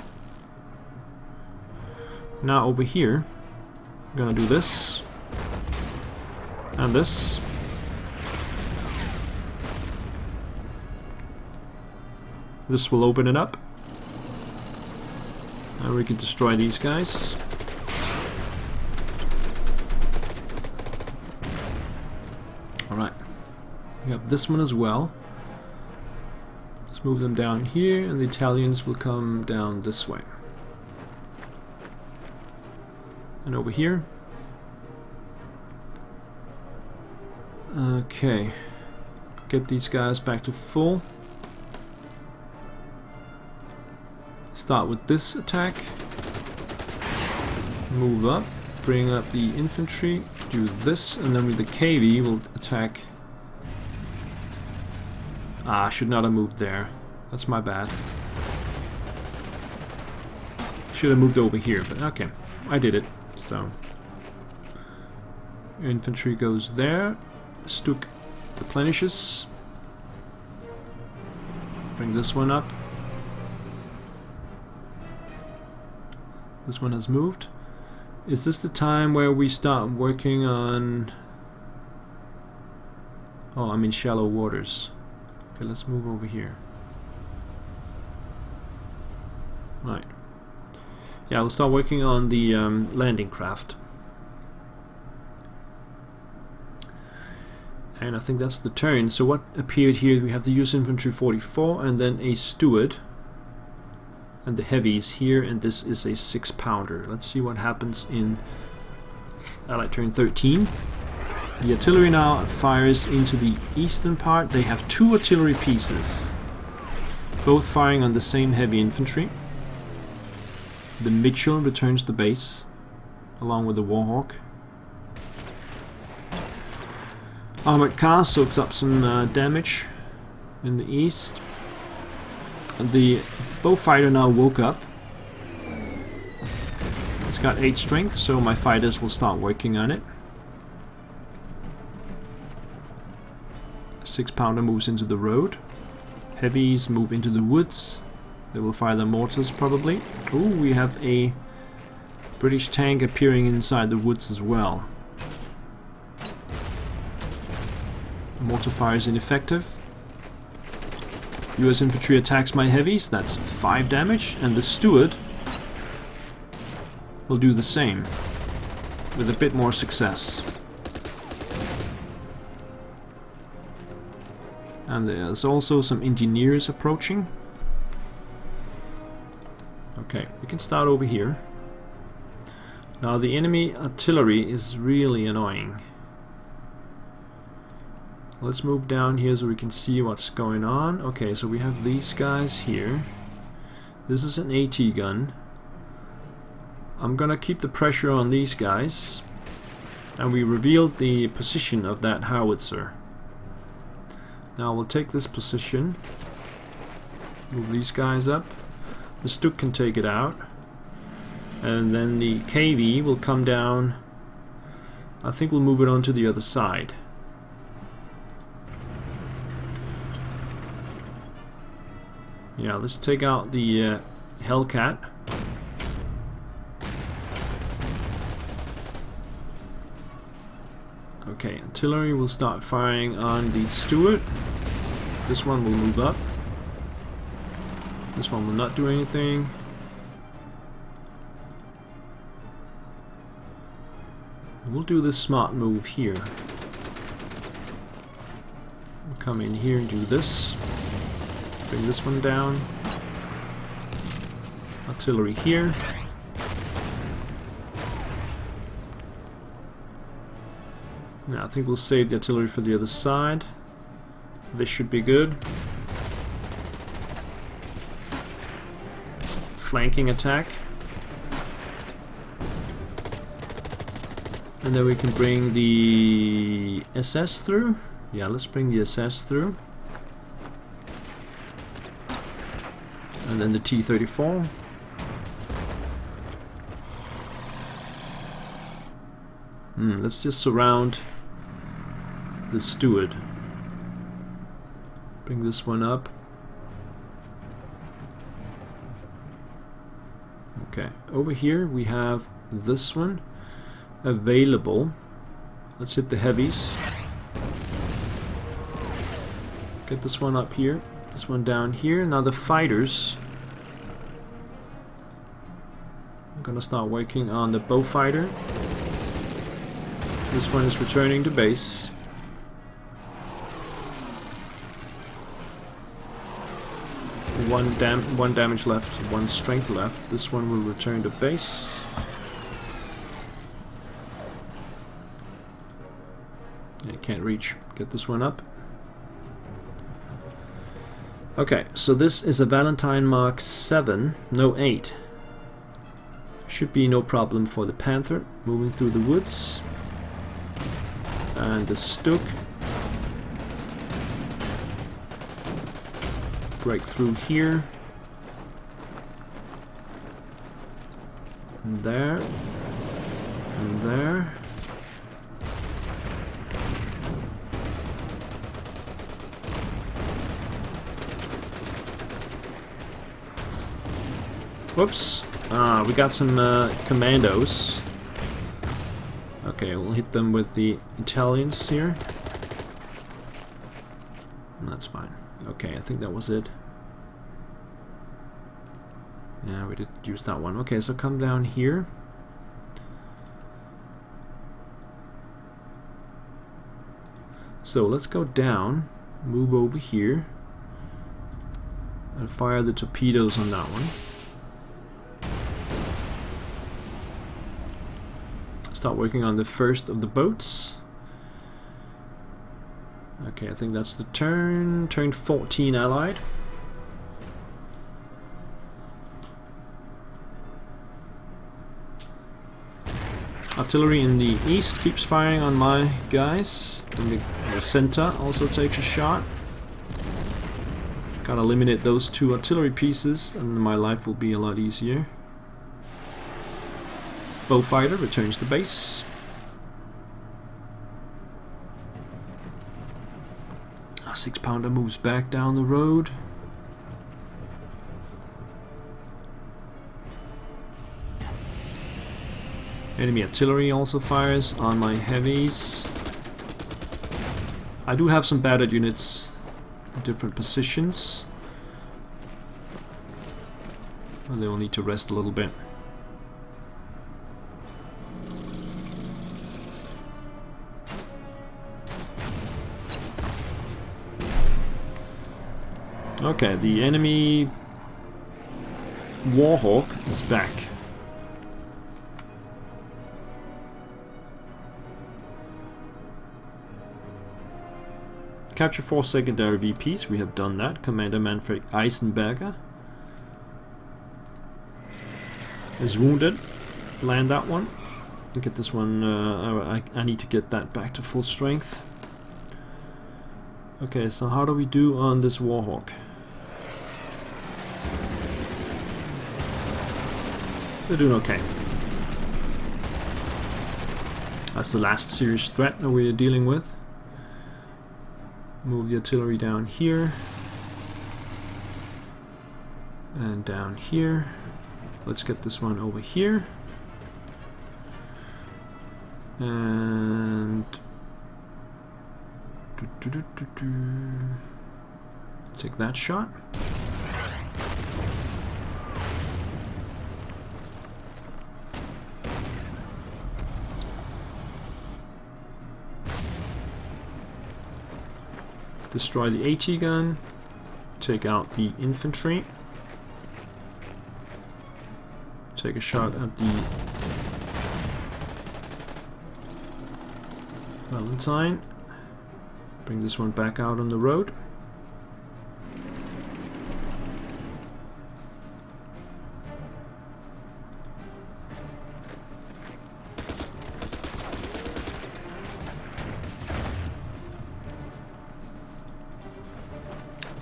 Now over here, I'm going to do this. And this. This will open it up. And we can destroy these guys. Alright. We have this one as well. Let's move them down here, and the Italians will come down this way. And over here. Okay. Get these guys back to full. Start with this attack. Move up, bring up the infantry, do this, and then with the KV we'll attack. Ah, I should not have moved there. That's my bad. Should have moved over here, but okay. I did it, so. Infantry goes there. Stuk replenishes. Bring this one up. This one has moved. Is this the time where we start working on... Oh, I'm in shallow waters. Okay, let's move over here. Right. Yeah, we'll start working on the landing craft. And I think that's the turn. So what appeared here, we have the US Infantry 44 and then a Steward. And the heavies here, and this is a 6-pounder. Let's see what happens in Allied turn 13. The artillery now fires into the eastern part. They have 2 artillery pieces, both firing on the same heavy infantry. The Mitchell returns to base, along with the Warhawk. Armored car soaks up some damage in the east. The Bowfighter now woke up. It's got 8 strength, so my fighters will start working on it. 6-pounder moves into the road. Heavies move into the woods. They will fire their mortars probably. Ooh, we have a British tank appearing inside the woods as well. Mortar fire is ineffective. US infantry attacks my heavies, that's 5 damage, and the Steward will do the same, with a bit more success. And there's also some engineers approaching. Okay, we can start over here. Now the enemy artillery is really annoying. Let's move down here so we can see what's going on. Okay, so we have these guys here. This is an AT gun. I'm gonna keep the pressure on these guys. And we revealed the position of that howitzer. Now we'll take this position. Move these guys up. The Stuk can take it out. And then the KV will come down. I think we'll move it on to the other side. Yeah, let's take out the Hellcat. Okay, artillery will start firing on the Steward. This one will move up. This one will not do anything. We'll do this smart move here. We'll come in here and do this. Bring this one down. Artillery here. Now I think we'll save the artillery for the other side. This should be good. Flanking attack. And then we can bring the SS through. Yeah, let's bring the SS through. And then the T-34. Let's just surround the Steward. Bring this one up. Okay, over here we have this one available. Let's hit the heavies. Get this one up here. This one down here. Now the fighters. I'm gonna start working on the Bowfighter. This one is returning to base. One damage left, 1 strength left. This one will return to base. I can't reach. Get this one up. Okay, so this is a Valentine Mark 7, no 8. Should be no problem for the Panther moving through the woods. And the Stuk. Break through here. And there. And there. Whoops. We got some commandos. Okay, we'll hit them with the Italians here. That's fine. Okay, I think that was it. Yeah, we did use that one. Okay, so come down here. So let's go down, move over here, and fire the torpedoes on that one. Start working on the first of the boats. Okay, I think that's the turn. Turn 14 Allied. Artillery in the east keeps firing on my guys. And the center also takes a shot. Gotta eliminate those 2 artillery pieces and my life will be a lot easier. Bowfighter returns to base. Our 6-pounder moves back down the road. Enemy artillery also fires on my heavies. I do have some battered units in different positions. They will need to rest a little bit. Okay, the enemy Warhawk is back. Capture 4 secondary VPs, we have done that. Commander Manfred Eisenberger is wounded. Land that one. Get this one, I need to get that back to full strength. Okay, so how do we do on this Warhawk? They're doing okay. That's the last serious threat that we're dealing with. Move the artillery down here. And down here. Let's get this one over here. And... take that shot. Destroy the AT gun. Take out the infantry. Take a shot at the Valentine. Bring this one back out on the road.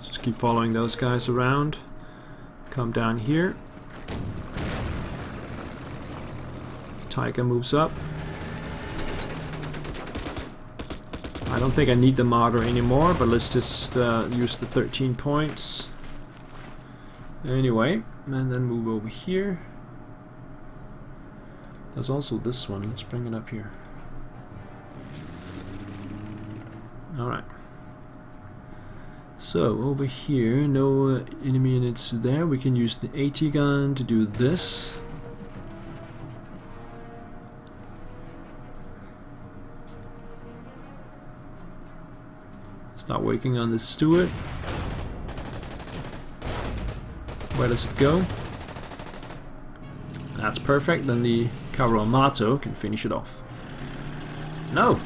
Just keep following those guys around. Come down here. Tiger moves up. I don't think I need the mortar anymore, but let's just use the 13 points. Anyway, and then move over here. There's also this one. Let's bring it up here. Alright. So, over here, no enemy units there. We can use the AT gun to do this. Start working on the Stuart. Where does it go? That's perfect, then the Carro Armato can finish it off. No!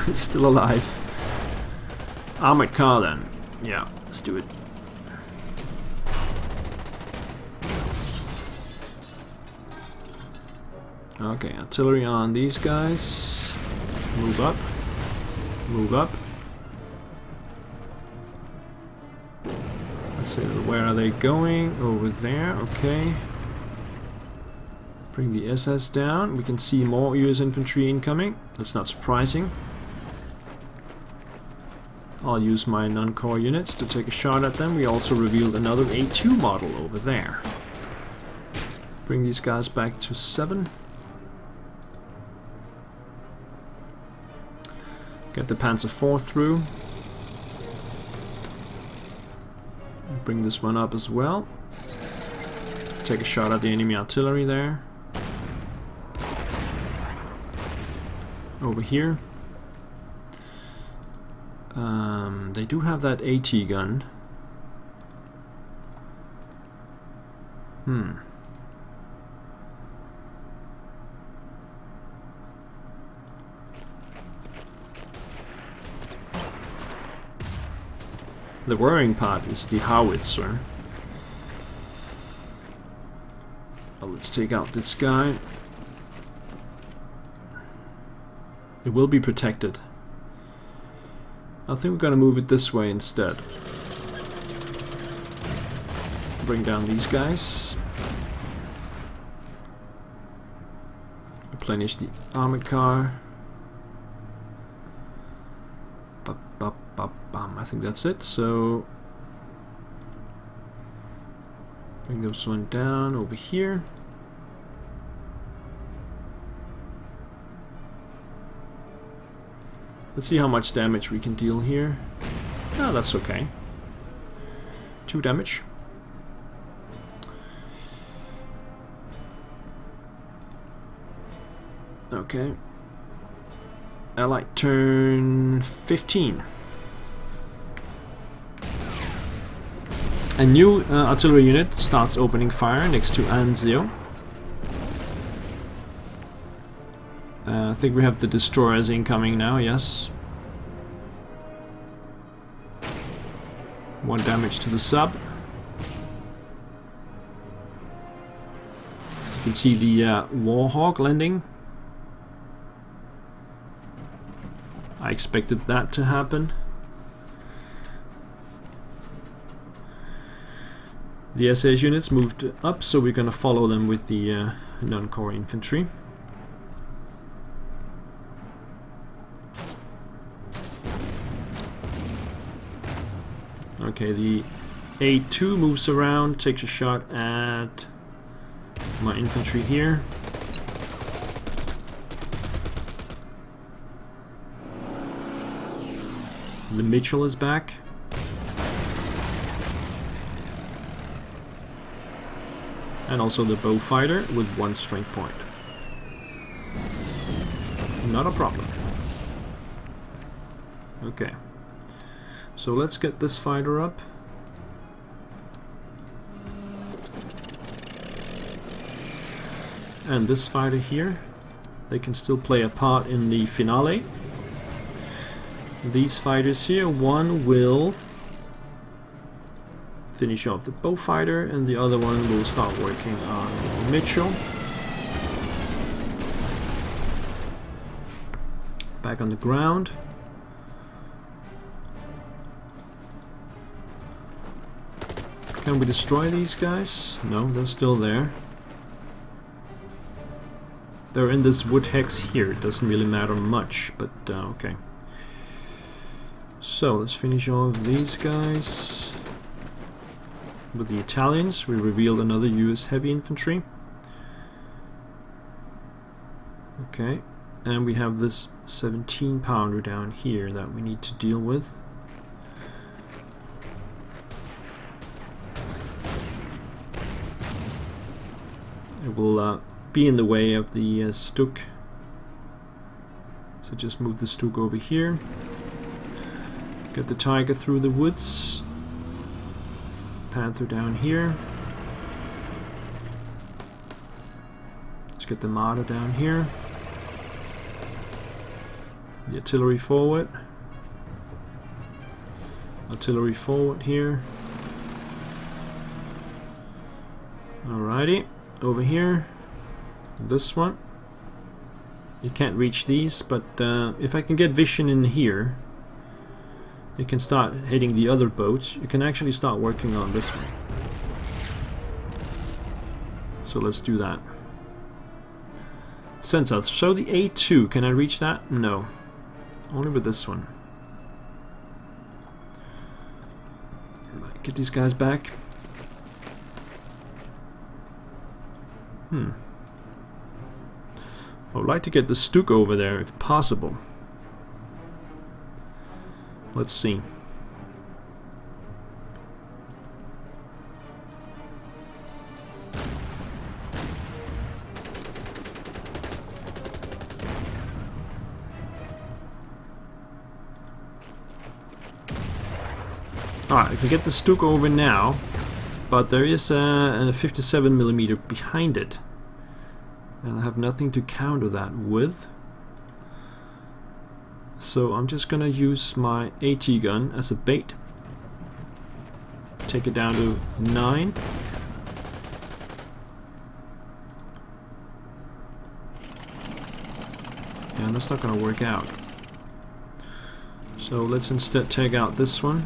It's still alive. Armored car then. Yeah, let's do it. Okay, artillery on these guys. Move up. Move up. Let's see, where are they going? Over there, okay. Bring the SS down. We can see more US infantry incoming. That's not surprising. I'll use my non-core units to take a shot at them. We also revealed another A2 model over there. Bring these guys back to 7. Get the Panzer IV through. Bring this one up as well. Take a shot at the enemy artillery there. Over here. They do have that AT gun. The worrying part is the howitzer. Well, let's take out this guy. It will be protected. I think we're gonna move it this way instead. Bring down these guys. Replenish the armored car. I think that's it, so bring those one down over here. Let's see how much damage we can deal here. Oh, that's okay. 2 damage. Okay. Allied turn 15. A new artillery unit starts opening fire next to Anzio. I think we have the destroyers incoming now, yes. 1 damage to the sub. You can see the Warhawk landing. I expected that to happen. The SAS units moved up, so we're gonna follow them with the non-core infantry. Okay, the A2 moves around, takes a shot at my infantry here. The Mitchell is back. And also the bow fighter with 1 strength point. Not a problem. Okay. So let's get this fighter up. And this fighter here, they can still play a part in the finale. These fighters here, one will finish off the bow fighter and the other one will start working on Mitchell. Back on the ground. Can we destroy these guys? No, they're still there. They're in this wood hex here. It doesn't really matter much, but okay. So let's finish off these guys. With the Italians, we revealed another US heavy infantry. Okay, and we have this 17 pounder down here that we need to deal with. It will be in the way of the Stuk. So just move the Stuk over here. Get the Tiger through the woods. Panther down here. Let's get the Marder down here. The artillery forward. Artillery forward here. Alrighty, over here. This one. You can't reach these, but if I can get vision in here, you can start hitting the other boats. You can actually start working on this one. So let's do that. Sensor. So the A2, can I reach that? No. Only with this one. Get these guys back. I would like to get the Stuk over there if possible. Let's see. Alright, I can get the Stuk over now, but there is a 57mm behind it. And I have nothing to counter that with. So I'm just gonna use my AT gun as a bait. Take it down to 9. Yeah, that's not gonna work out. So let's instead take out this one.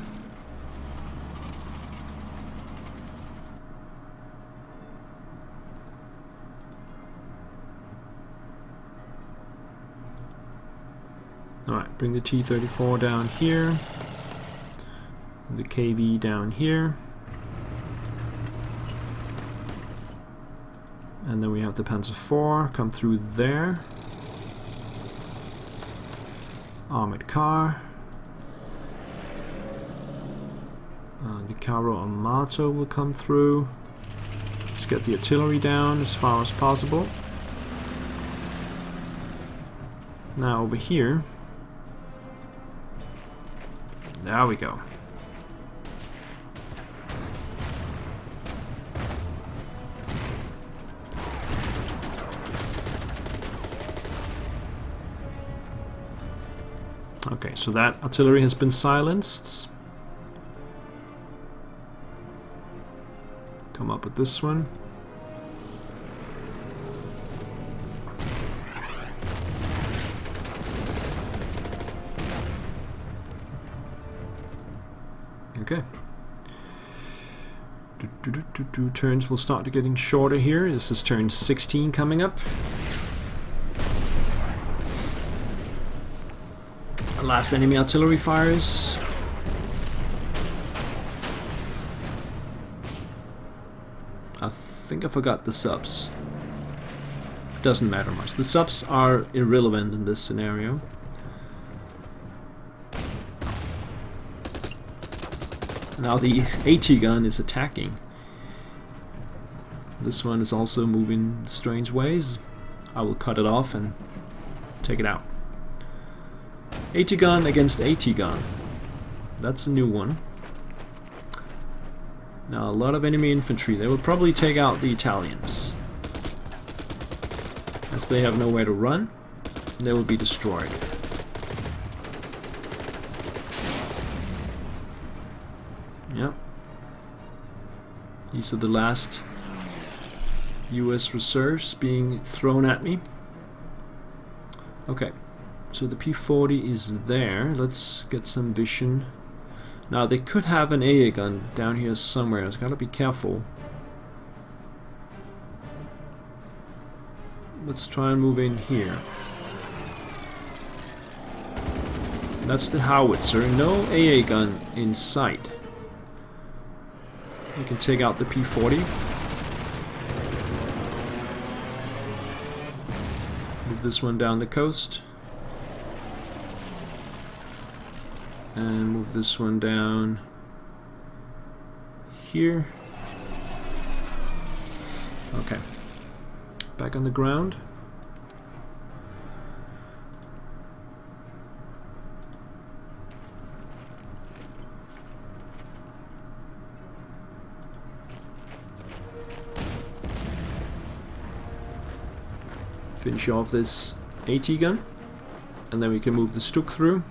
Alright, bring the T-34 down here, the KV down here, and then we have the Panzer IV come through there, armored car, the Carro Armato will come through. Let's get the artillery down as far as possible. Now over here, there we go. Okay, so that artillery has been silenced. Come up with this one. Okay. Turns will start to getting shorter here. This is turn 16 coming up. Last enemy artillery fires. I think I forgot the subs. Doesn't matter much. The subs are irrelevant in this scenario. Now the AT gun is attacking. This one is also moving strange ways. I will cut it off and take it out. AT gun against AT gun. That's a new one. Now a lot of enemy infantry. They will probably take out the Italians. As they have nowhere to run, they will be destroyed. Yep. These are the last US reserves being thrown at me. Okay, so the P-40 is there. Let's get some vision. Now they could have an AA gun down here somewhere. I've got to be careful. Let's try and move in here. That's the howitzer. No AA gun in sight. We can take out the P-40. Move this one down the coast. And move this one down here. Okay. Back on the ground. Finish off this AT gun, and then we can move the Stuk through.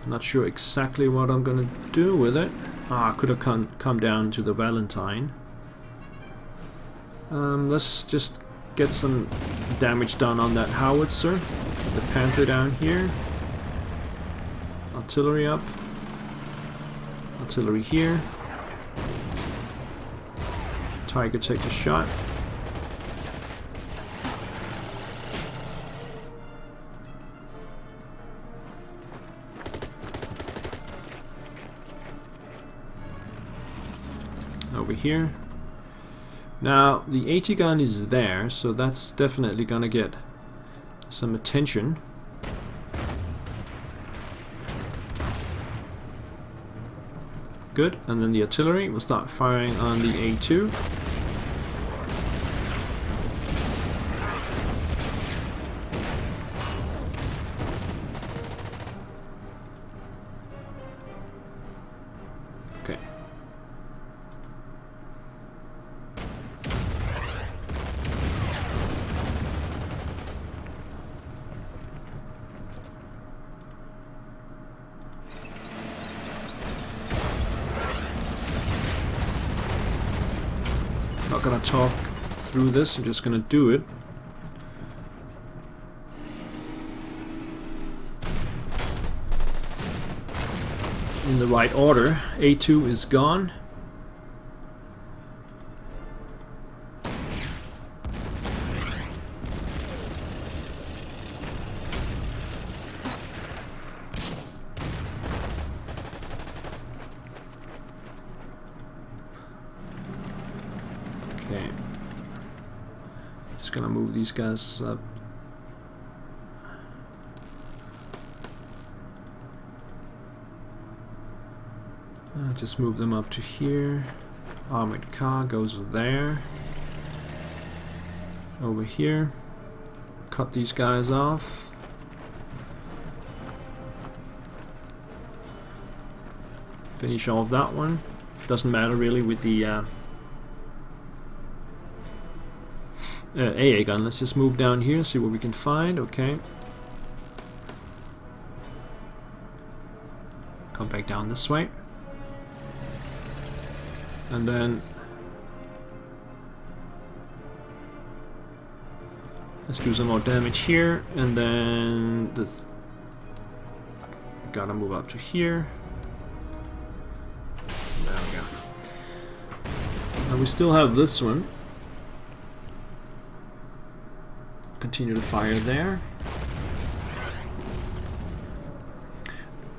I'm not sure exactly what I'm gonna do with it. I could have come down to the Valentine. Let's just get some damage done on that howitzer. The Panther down here. Artillery up. Artillery here. Tiger takes a shot. Over here. Now the AT gun is there, so that's definitely gonna get some attention. Good, and then the artillery will start firing on the A2. Okay. Not gonna talk through this, I'm just gonna do it. In the right order. A2 is gone. Okay. Just gonna move these guys up. Just move them up to here. Armored car goes there. Over here. Cut these guys off. Finish off that one. Doesn't matter really with the AA gun. Let's just move down here, see what we can find. Okay. Come back down this way. And then let's do some more damage here, and then gotta move up to here. There we go. And we still have this one. Continue to fire there.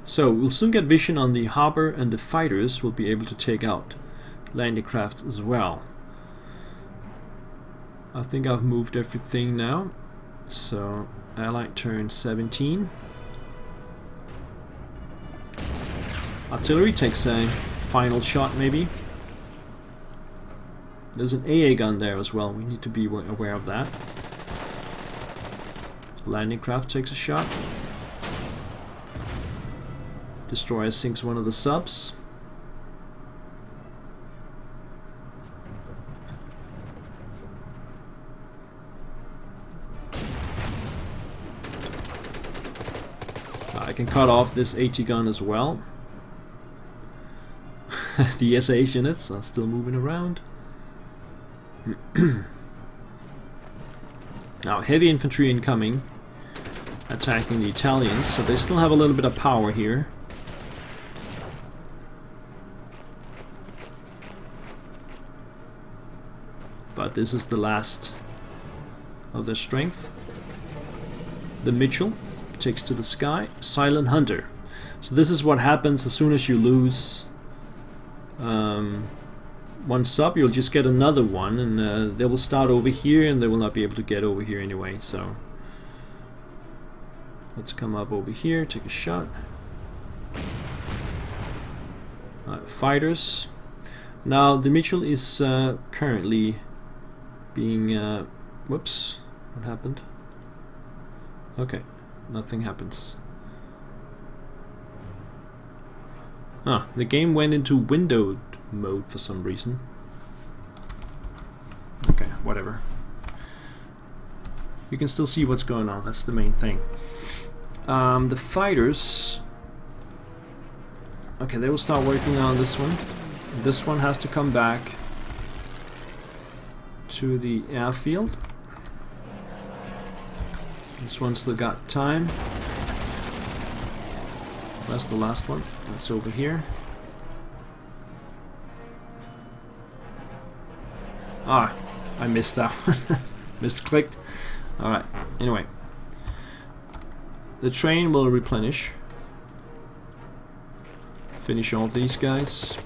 So we'll soon get vision on the harbor, and the fighters will be able to take out landing craft as well. I think I've moved everything now. So Allied turn 17. Artillery takes a final shot maybe. There's an AA gun there as well, we need to be aware of that. Landing craft takes a shot. Destroyer sinks one of the subs. I can cut off this AT gun as well. The SAS units are still moving around. Now heavy infantry incoming, attacking the Italians, so they still have a little bit of power here. But this is the last of their strength. The Mitchell takes to the sky. Silent Hunter. So this is what happens as soon as you lose one sub, you'll just get another one, and they will start over here and they will not be able to get over here anyway. So let's come up over here, take a shot. Fighters. Now the Mitchell is currently being whoops, what happened? Okay, nothing happens. Ah, the game went into windowed mode for some reason. Okay, whatever. You can still see what's going on, that's the main thing. The fighters, okay, they will start working on this one. This one has to come back to the airfield. This one still got time. That's the last one. That's over here. Ah, I missed that one. Misclicked. Alright, anyway. The train will replenish. Finish all these guys.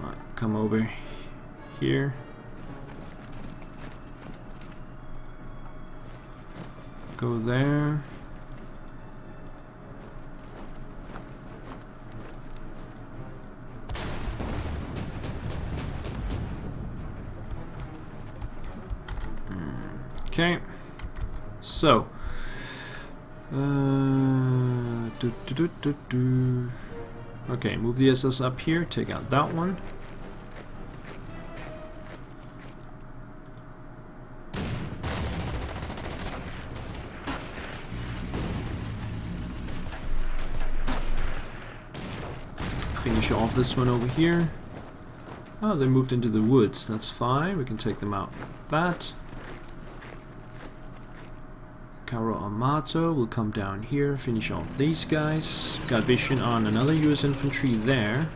Alright, come over here. Go there. Okay, so okay, move the SS up here, take out that one. Finish off this one over here. Oh, they moved into the woods, that's fine, we can take them out. That Caro Amato will come down here, finish off these guys. Got vision on another US infantry there.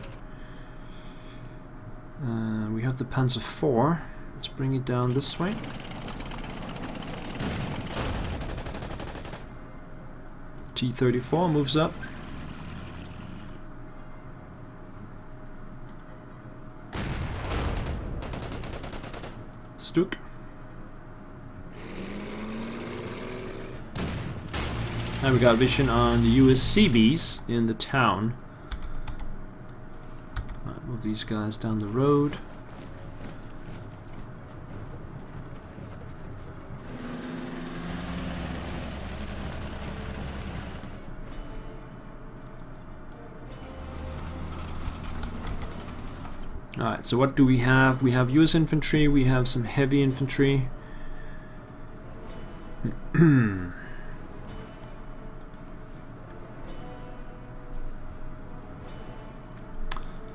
We have the Panzer IV. Let's bring it down this way. T-34 moves up. Stuk. Now we got vision on the US CBs in the town. Right, move these guys down the road. Alright, so what do we have? We have US infantry, we have some heavy infantry.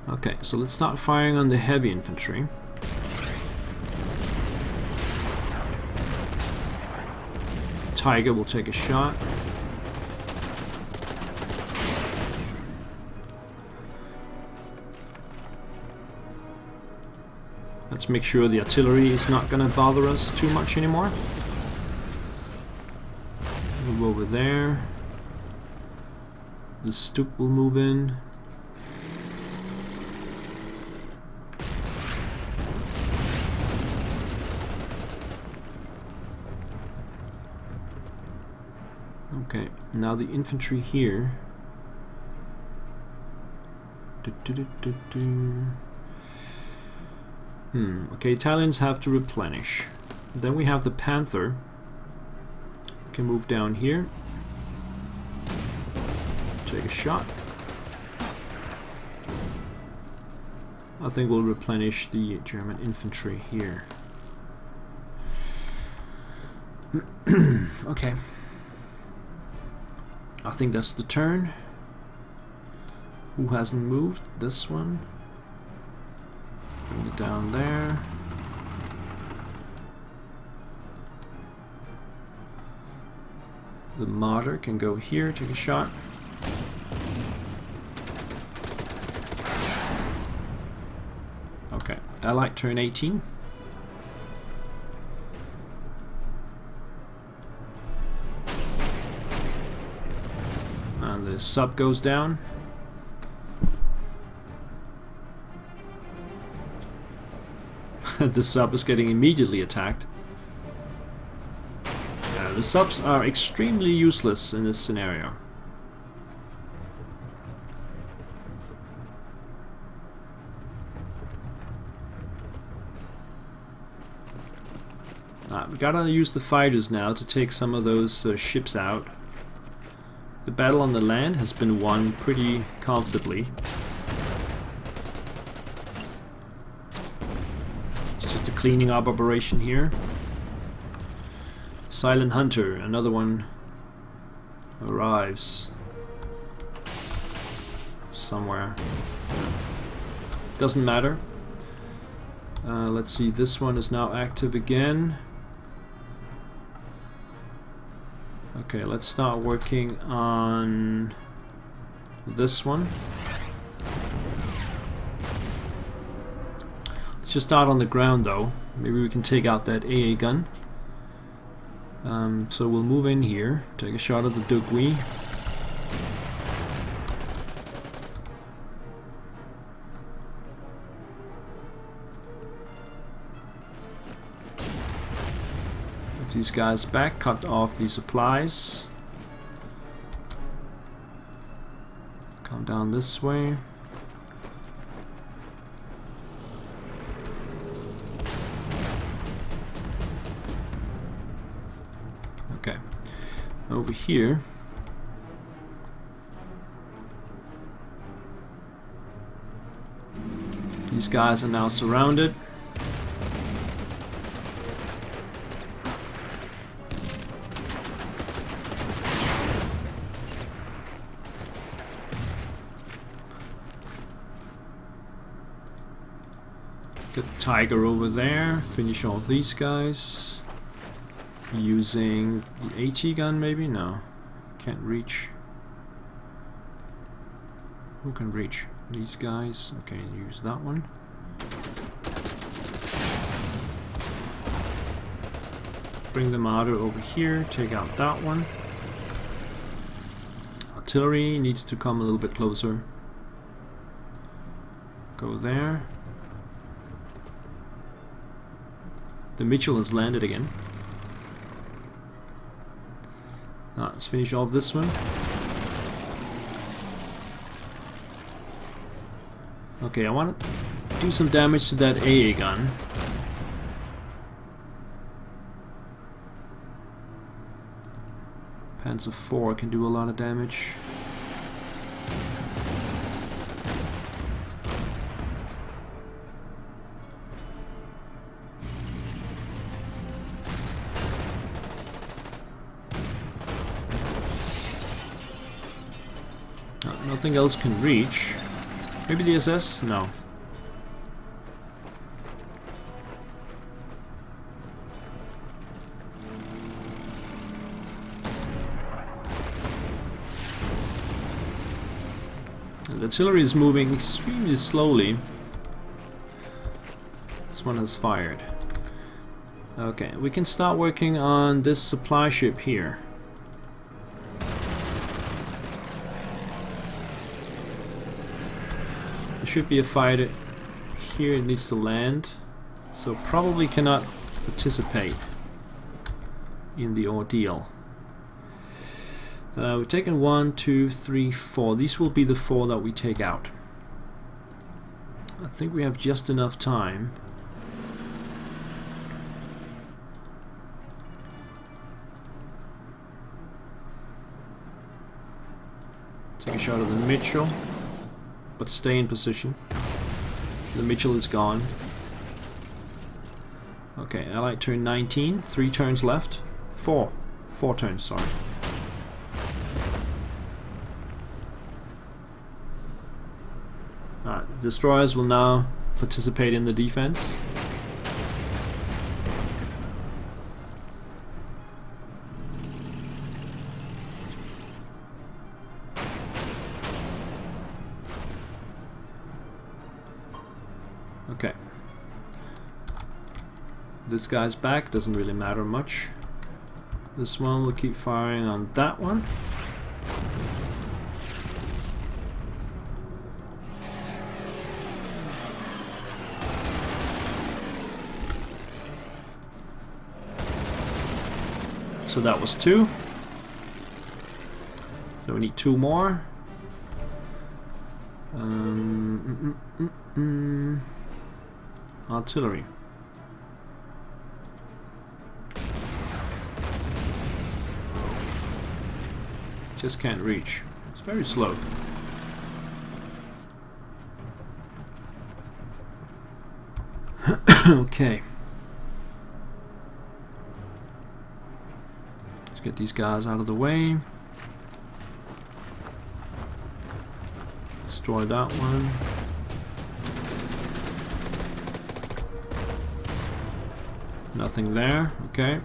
Okay, so let's start firing on the heavy infantry. Tiger will take a shot. Let's make sure the artillery is not gonna bother us too much anymore. Move over there. The Stuk will move in. Okay, now the infantry here. Okay, Italians have to replenish. Then we have the Panther. Can move down here. Take a shot. I think we'll replenish the German infantry here. Okay. I think that's the turn. Who hasn't moved? This one. Bring it down there. The Martyr can go here, take a shot. Okay, Allied turn 18. And the sub goes down. The sub is getting immediately attacked. Yeah, the subs are extremely useless in this scenario. We gotta use the fighters now to take some of those ships out. The battle on the land has been won pretty comfortably. It's just a cleaning up operation here. Silent Hunter, another one arrives somewhere. Doesn't matter. Let's see, this one is now active again. Okay, let's start working on this one. Let's just start on the ground though. Maybe we can take out that AA gun. So we'll move in here, take a shot at the Dugui. Put these guys back, cut off the supplies. Come down this way. Okay, over here. These guys are now surrounded. Get the Tiger over there, finish all these guys. Using the AT gun maybe? No. Can't reach. Who can reach? These guys. Okay, use that one. Bring the Marder over here, take out that one. Artillery needs to come a little bit closer. Go there. The Mitchell has landed again. Let's finish off this one. Okay, I want to do some damage to that AA gun. Panzer IV can do a lot of damage. Nothing else can reach. Maybe the SS? No. The artillery is moving extremely slowly. This one has fired. Okay, we can start working on this supply ship here. Should be a fighter here. It needs to land, so probably cannot participate in the ordeal. We've taken 1, 2, 3, 4. These will be the 4 that we take out. I think we have just enough time. Take a shot at the Mitchell. But stay in position. The Mitchell is gone. Okay, Allied turn 19. 3 turns left. 4 turns, sorry. Alright, destroyers will now participate in the defense. Okay. This guy's back, doesn't really matter much. This one will keep firing on that one. So that was 2. So we need 2 more. Artillery. Just can't reach. It's very slow. Okay. Let's get these guys out of the way. Destroy that one. Nothing there, okay.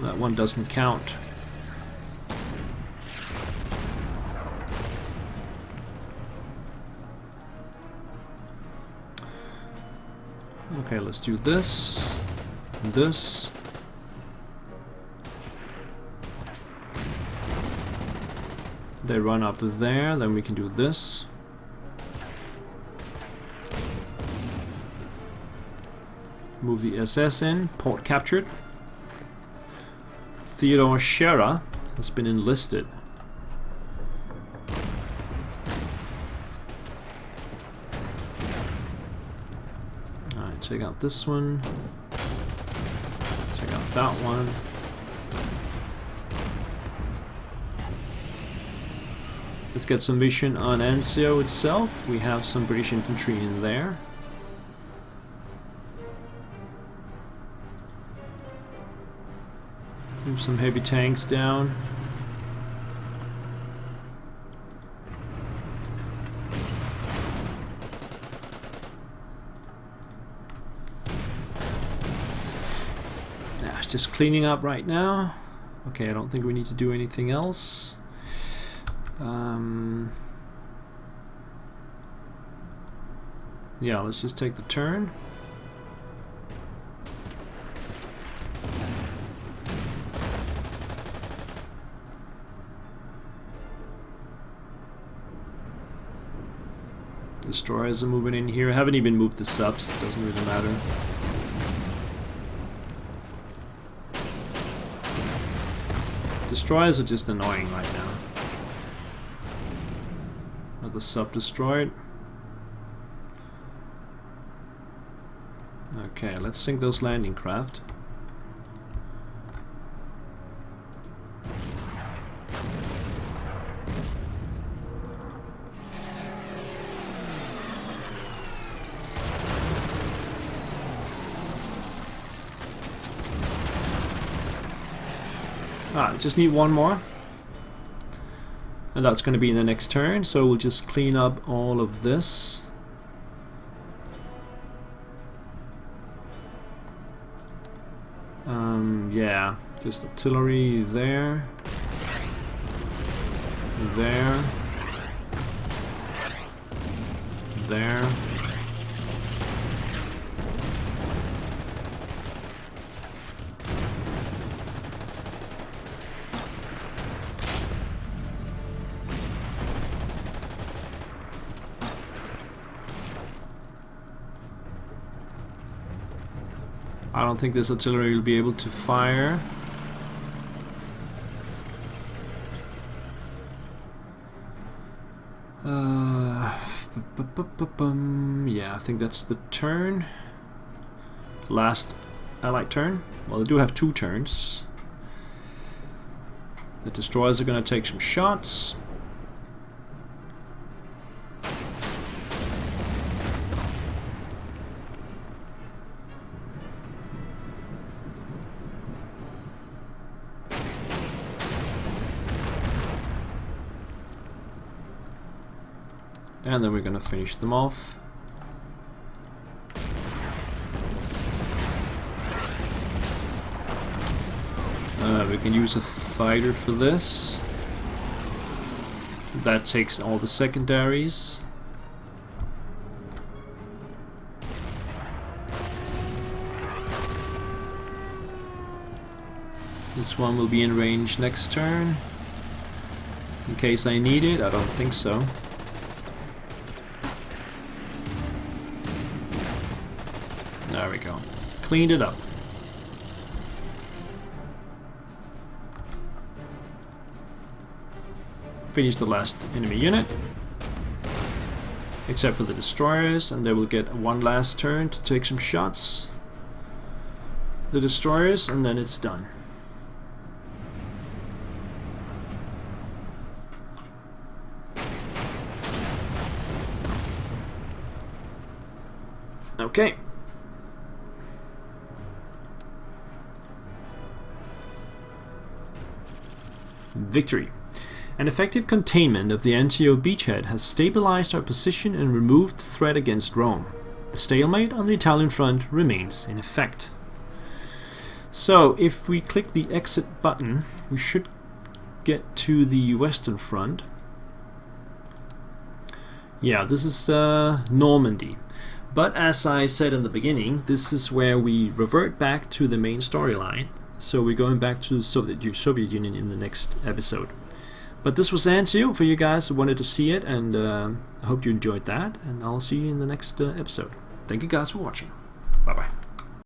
That one doesn't count. Okay, let's do this, and this. They run up there, then we can do this. Move the SS in, port captured. Theodore Scherer has been enlisted. Alright, check out this one. Check out that one. Let's get some vision on Anzio itself. We have some British infantry in there. Move some heavy tanks down. Yeah, it's just cleaning up right now. Okay, I don't think we need to do anything else. Yeah, let's just take the turn. Destroyers are moving in here. I haven't even moved the subs, doesn't really matter. Destroyers are just annoying right now. Another sub destroyed. Okay, let's sink those landing craft. Just need one more. And that's going to be in the next turn, so we'll just clean up all of this. Yeah, just artillery there. There. There. I don't think this artillery will be able to fire. Yeah, I think that's the turn. Last allied turn. Well, they do have 2 turns. The destroyers are going to take some shots. And then we're going to finish them off. We can use a fighter for this. That takes all the secondaries. This one will be in range next turn. In case I need it, I don't think so. There we go. Cleaned it up. Finish the last enemy unit. Except for the destroyers, and they will get one last turn to take some shots. The destroyers, and then it's done. Okay. Victory. An effective containment of the Anzio beachhead has stabilized our position and removed the threat against Rome. The stalemate on the Italian front remains in effect. So, if we click the exit button, we should get to the Western Front. Yeah, this is Normandy. But as I said in the beginning, this is where we revert back to the main storyline. So we're going back to the Soviet Union in the next episode. But this was Anzio for you guys who wanted to see it, and I hope you enjoyed that, and I'll see you in the next episode. Thank you guys for watching. Bye bye.